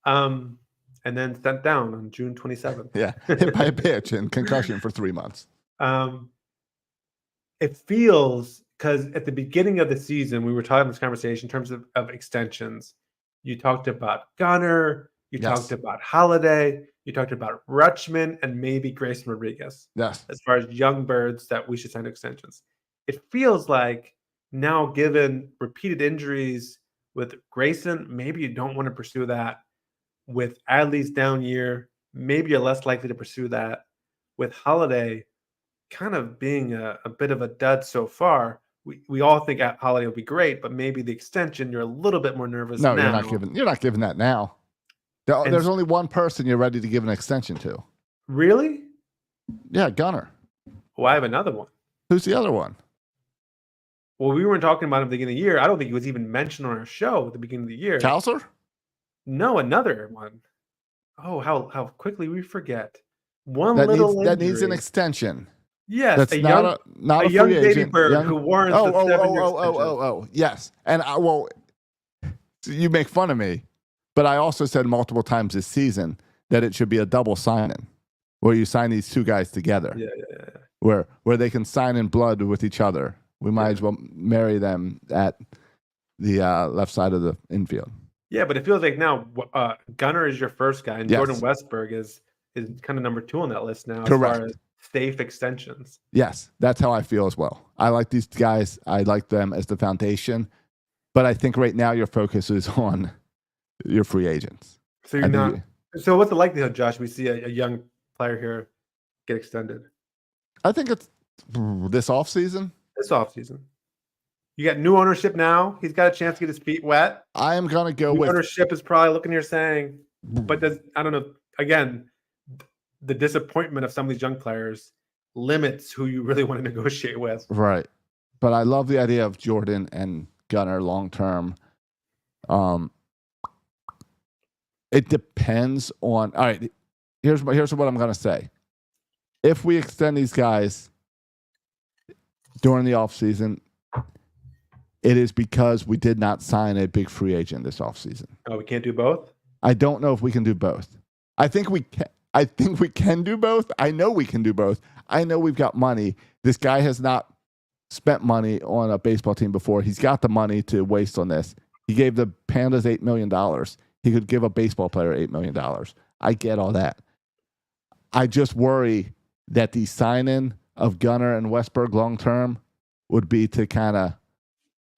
And then sent down on June 27th. Yeah, hit by a pitch and concussion for 3 months. It feels, because at the beginning of the season, we were talking this conversation in terms of extensions. You talked about Gunnar. You talked about Holiday. You talked about Rutschman and maybe Grayson Rodriguez. Yes. As far as young birds that we should sign extensions. It feels like now, given repeated injuries with Grayson, maybe you don't want to pursue that. With Adley's down year, maybe you're less likely to pursue that. With Holiday kind of being a bit of a dud so far, we all think Holiday will be great, but maybe the extension, you're a little bit more nervous now. No, you're not giving that now. There's only one person you're ready to give an extension to. Really? Yeah, Gunnar. Well, I have another one. Who's the other one? Well, we weren't talking about him at the beginning of the year. I don't think he was even mentioned on our show at the beginning of the year. Cowser? No, another one. Oh, how quickly we forget. That needs an extension. Yes, that's not a young free baby agent. bird who warrants a 7-year extension. Yes. And you make fun of me, but I also said multiple times this season that it should be a double signing, where you sign these two guys together. Yeah. Where they can sign in blood with each other. We might as well marry them at the left side of the infield. Yeah, but it feels like now Gunnar is your first guy, and Jordan Westberg is kind of number 2 on that list now. Correct. As far as safe extensions. Yes, that's how I feel as well. I like these guys. I like them as the foundation, but I think right now your focus is on your free agents. So you're not. So what's the likelihood, Josh, we see a young player here get extended? I think it's this offseason. This offseason. You got new ownership now. He's got a chance to get his feet wet. I am going to go with ownership is probably looking here saying, but I don't know. Again, the disappointment of some of these young players limits who you really want to negotiate with. Right. But I love the idea of Jordan and Gunnar long term. It depends on. All right. Here's what I'm going to say. If we extend these guys during the offseason, it is because we did not sign a big free agent this offseason. Oh, we can't do both? I don't know if we can do both. I think we can do both. I know we can do both. I know we've got money. This guy has not spent money on a baseball team before. He's got the money to waste on this. He gave the Pandas $8 million. He could give a baseball player $8 million. I get all that. I just worry that the sign-in of Gunnar and Westberg long-term would be to kind of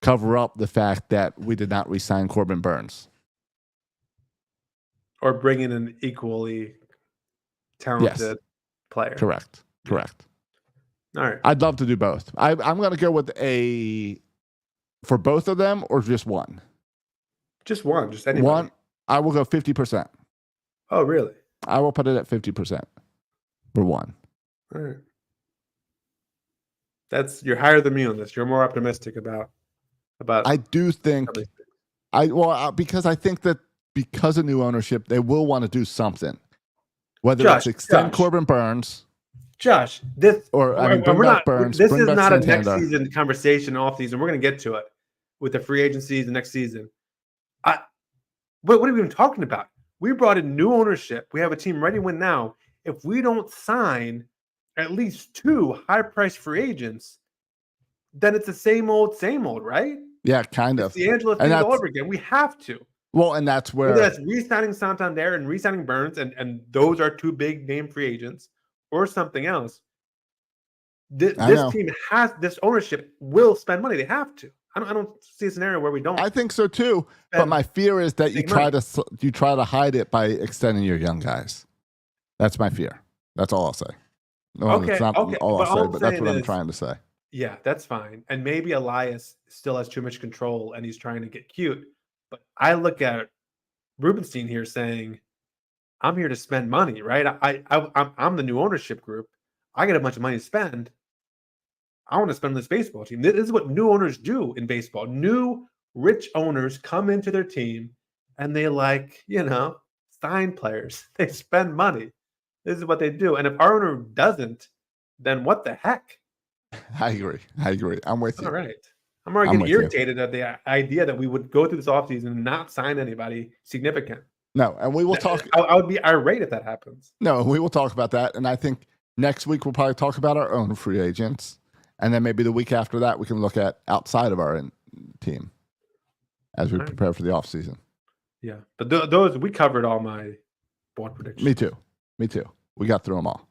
cover up the fact that we did not re-sign Corbin Burns. Or bring in an equally talented player. Correct. All right. I'd love to do both. I'm going to go with for both of them or just one? Just one. Just anybody. One. I will go 50%. Oh, really? I will put it at 50% for one. All right. You're higher than me on this. You're more optimistic about. I do think. Because I think that because of new ownership, they will want to do something. Whether it's extend Corbin Burns. Josh, this or I mean, we're bring back not. Burns. This bring is back not a Santander. next season conversation, off season. We're going to get to it with the free agency the next season. What are we even talking about? We brought in new ownership. We have a team ready to win now. If we don't sign at least 2 high-priced free agents, then it's the same old, right? Yeah, kind It's of. the Angela thing all over again. We have to. Well, and that's where whether that's re-signing Santander and re-signing Burns, and those are 2 big name free agents, or something else. This team has this ownership will spend money. They have to. I don't see a scenario where we don't. I think so too. But my fear is that you try to hide it by extending your young guys. That's my fear. That's all I'll say. No, it's not all I'll say, but that's what I'm trying to say. Yeah, that's fine. And maybe Elias still has too much control and he's trying to get cute. But I look at Rubenstein here saying, I'm here to spend money, right? I'm the new ownership group. I get a bunch of money to spend. I want to spend on this baseball team. This is what new owners do in baseball. New rich owners come into their team and they sign players. They spend money. This is what they do. And if our owner doesn't, then what the heck? I agree. I'm with you. All right. I'm already getting irritated at the idea that we would go through this offseason and not sign anybody significant. No, and we will talk. I would be irate if that happens. No, we will talk about that. And I think next week we'll probably talk about our own free agents. And then maybe the week after that, we can look at outside of our team as we prepare for the offseason. Yeah. But those, we covered all my board predictions. Me too. We got through them all.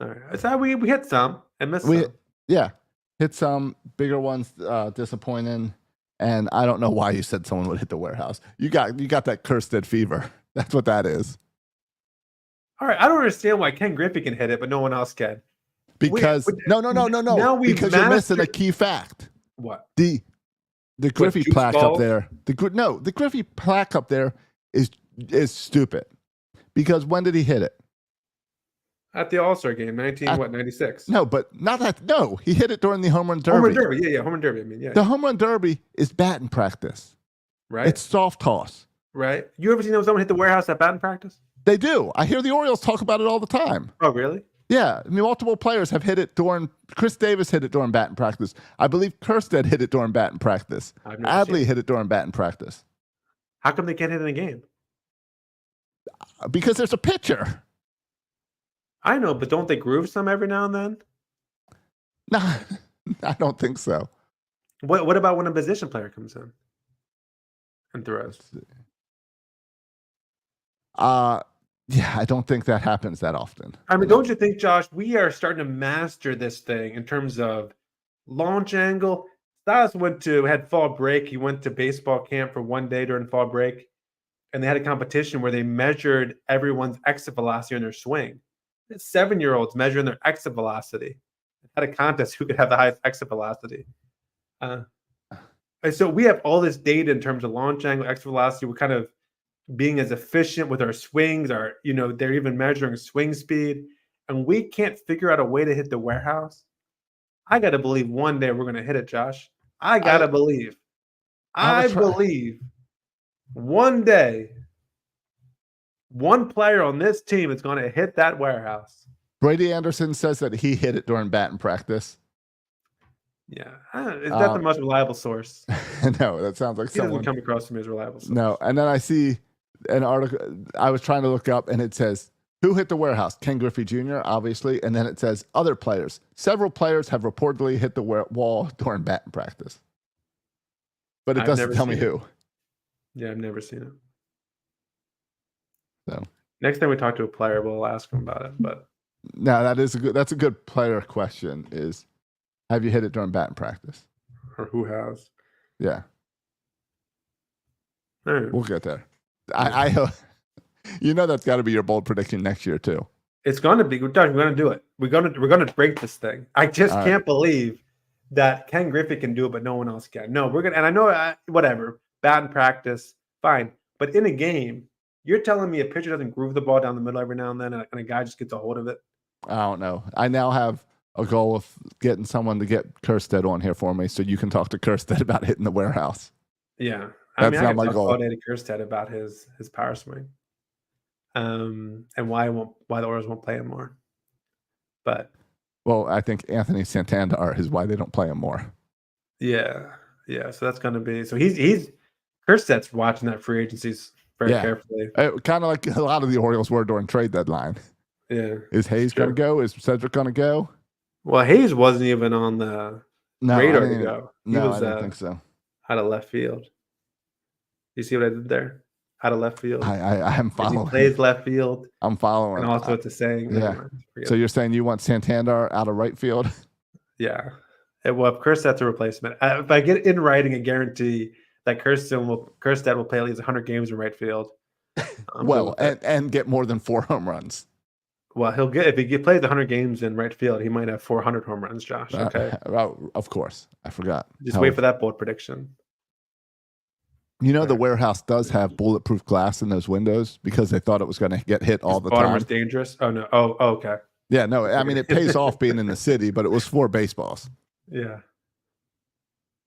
All right. So we hit some and missed some. Yeah. Hit some bigger ones, disappointing. And I don't know why you said someone would hit the warehouse. You got that Kerstead fever. That's what that is. All right. I don't understand why Ken Griffey can hit it, but no one else can. Because no. Because you're missing a key fact. What? The Griffey plaque up there. The Griffey plaque up there is stupid. Because when did he hit it? At the All-Star game, 96? No, but not that. No, he hit it during the home run derby. Home run derby, yeah, home run derby. I mean, yeah. The home run derby is batting practice. Right. It's soft toss. Right. You ever seen someone hit the warehouse at batting practice? They do. I hear the Orioles talk about it all the time. Oh, really? Yeah. I mean, multiple players have hit it during. Chris Davis hit it during batting practice. I believe Kerstead hit it during batting practice. Adley hit it during batting practice. How come they can't hit in a game? Because there's a pitcher. I know, but don't they groove some every now and then? No, I don't think so. What about when a position player comes in and throws? Yeah, I don't think that happens that often. I mean, don't you think, Josh, we are starting to master this thing in terms of launch angle? Stas had fall break. He went to baseball camp for one day during fall break, and they had a competition where they measured everyone's exit velocity on their swing. 7-year-olds measuring their exit velocity. Had a contest who could have the highest exit velocity. And so we have all this data in terms of launch angle, exit velocity. We're kind of being as efficient with our swings. They're even measuring swing speed, and we can't figure out a way to hit the warehouse. I got to believe one day we're going to hit it, Josh. I got to believe. I believe one day one player on this team is going to hit that warehouse. Brady Anderson says that he hit it during batting practice. Yeah. Is that the most reliable source? No, that sounds like someone. Doesn't come across to me as reliable source. No, and then I see an article I was trying to look up, and it says, who hit the warehouse? Ken Griffey Jr., obviously. And then it says, other players. Several players have reportedly hit the wall during batting practice. But it doesn't tell me who. Yeah, I've never seen it. So next time we talk to a player, we'll ask him about it. But no, that's a good player question. Is have you hit it during batting practice? Or who has? Yeah. Right. We'll get there. I that's got to be your bold prediction next year too. It's going to be. We're going to do it. We're going to break this thing. I just can't believe that Ken Griffey can do it, but no one else can. No, we're gonna. And I know whatever batting practice, fine, but in a game. You're telling me a pitcher doesn't groove the ball down the middle every now and then, and a guy just gets a hold of it? I don't know. I now have a goal of getting someone to get Kerstead on here for me, so you can talk to Kerstead about hitting the warehouse. Yeah, that's not my talk goal. All day to Kerstead about his power swing, and why the Orioles won't play him more. But Well, I think Anthony Santander is why they don't play him more. Yeah. So that's going to be. So he's Kersted's watching that free agencies very carefully. Kind of like a lot of the Orioles were during trade deadline. Yeah. Is Hayes going to go? Is Cedric going to go? Well, Hayes wasn't even on the radar to go. I didn't think so. Out of left field. You see what I did there? Out of left field. I am following. He plays left field. I'm following. And also it's a saying. Yeah. So you're saying you want Santander out of right field? Yeah. Well, if Kersted's a replacement, if I get in writing a guarantee that Kersted will play at least 100 games in right field. Well, and get more than 4 home runs. Well, if he plays 100 games in right field, he might have 400 home runs, Josh. Okay. Of course. I forgot. Just wait for that bold prediction. The warehouse does have bulletproof glass in those windows because they thought it was going to get hit all the time. Baltimore's dangerous? Oh, no. Oh, okay. Yeah, no. I mean, it pays off being in the city, but it was for baseballs. Yeah.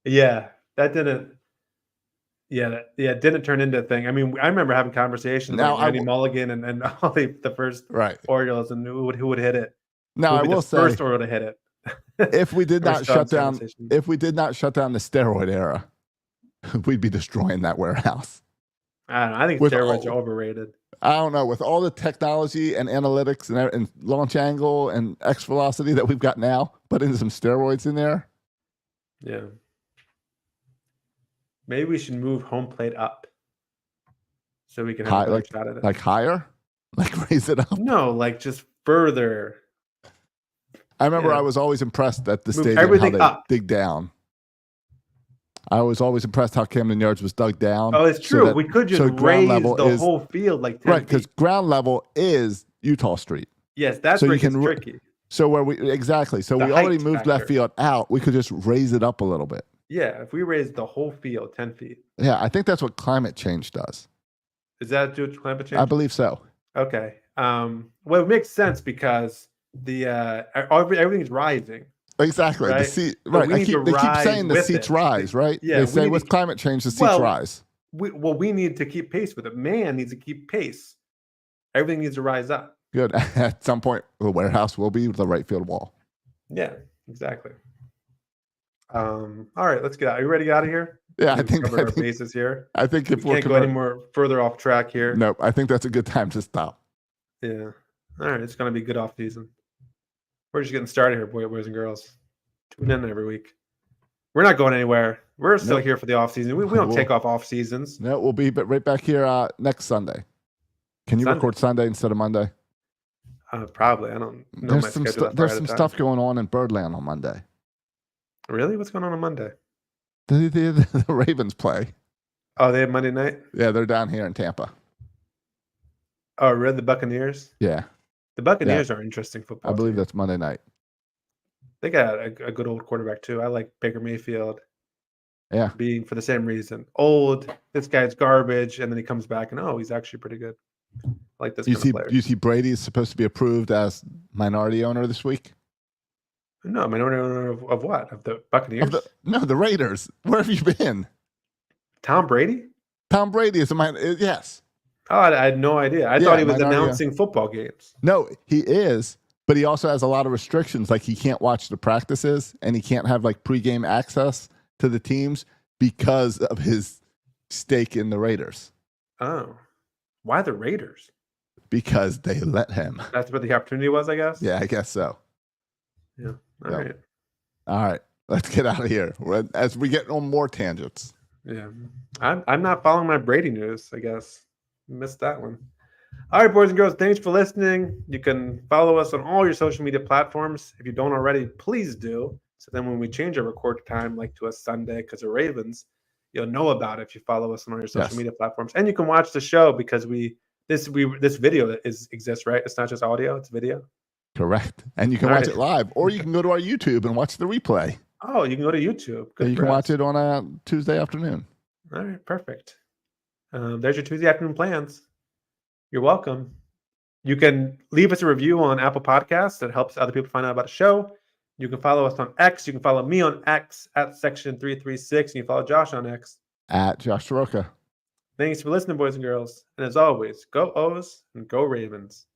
Yeah. That didn't. Yeah, didn't turn into a thing. I mean, I remember having conversations with Randy Mulligan and all the first Orioles and who would hit it. Now I will say, first Oriole to hit it. if we did not shut down the steroid era, we'd be destroying that warehouse. I don't know. I think steroids are overrated. I don't know. With all the technology and analytics and launch angle and X velocity that we've got now, put in some steroids in there. Yeah. Maybe we should move home plate up so we can have a shot at it. Like higher? Like raise it up? No, like just further. I remember I was always impressed at the stadium how they dig down. I was always impressed how Camden Yards was dug down. Oh, it's true. We could just raise the whole field like 10 feet. Right, because ground level is Utah Street. Yes, that's where it gets tricky. So we already moved left field out. We could just raise it up a little bit. Yeah, if we raise the whole field 10 feet. Yeah, I think that's what climate change does. Is that due to climate change? I believe so. Okay. Well, it makes sense because everything's rising. Exactly. Right? The seat, right. They keep saying the seats rise, right? Yeah. They say with climate change, the seats rise. We need to keep pace with it. Man needs to keep pace. Everything needs to rise up. Good. At some point, the warehouse will be the right field wall. Yeah, exactly. All right, let's get out. Are you ready to get out of here? Yeah, I think our bases here. I think if we can't go any more further off track here. Nope. I think that's a good time to stop. Yeah. All right, it's gonna be good off season. We're just getting started here, boys and girls. Tune in every week. We're not going anywhere. We're still here for the off season. We don't take off seasons. No, we'll be right back here next Sunday. Can you record Sunday instead of Monday? Probably. I don't know my schedule. There's some stuff going on in Birdland on Monday. Really? What's going on Monday? The Ravens play. Oh, they have Monday night? Yeah, they're down here in Tampa. Oh, really? The Buccaneers? Yeah. The Buccaneers are interesting football. I believe that's Monday night. They got a good old quarterback, too. I like Baker Mayfield. Yeah. Being for the same reason. Old, this guy's garbage, and then he comes back and, he's actually pretty good. I like this kind of player. You see Brady is supposed to be approved as minority owner this week? No, minority owner of what? Of the Buccaneers? The Raiders. Where have you been? Tom Brady? Tom Brady is yes. Oh, I had no idea. I thought he was announcing football games. No, he is, but he also has a lot of restrictions. Like he can't watch the practices and he can't have like pregame access to the teams because of his stake in the Raiders. Oh, why the Raiders? Because they let him. That's what the opportunity was, I guess? Yeah, I guess so. Yeah. All right. All right. Let's get out of here as we get on more tangents. Yeah. I'm not following my Brady news, I guess. Missed that one. All right, boys and girls, thanks for listening. You can follow us on all your social media platforms. If you don't already, please do. So then when we change our record time, like to a Sunday because of Ravens, you'll know about it if you follow us on all your social media platforms. And you can watch the show because this video exists, right? It's not just audio, it's video. Correct. And you can watch it live, or you can go to our YouTube and watch the replay. Oh, you can go to YouTube. Good. You can watch it on a Tuesday afternoon. All right, perfect. There's your Tuesday afternoon plans. You're welcome. You can leave us a review on Apple Podcasts. That helps other people find out about the show. You can follow us on X. You can follow me on X at Section336. And you follow Josh on X. At Josh Soroka. Thanks for listening, boys and girls. And as always, go O's and go Ravens.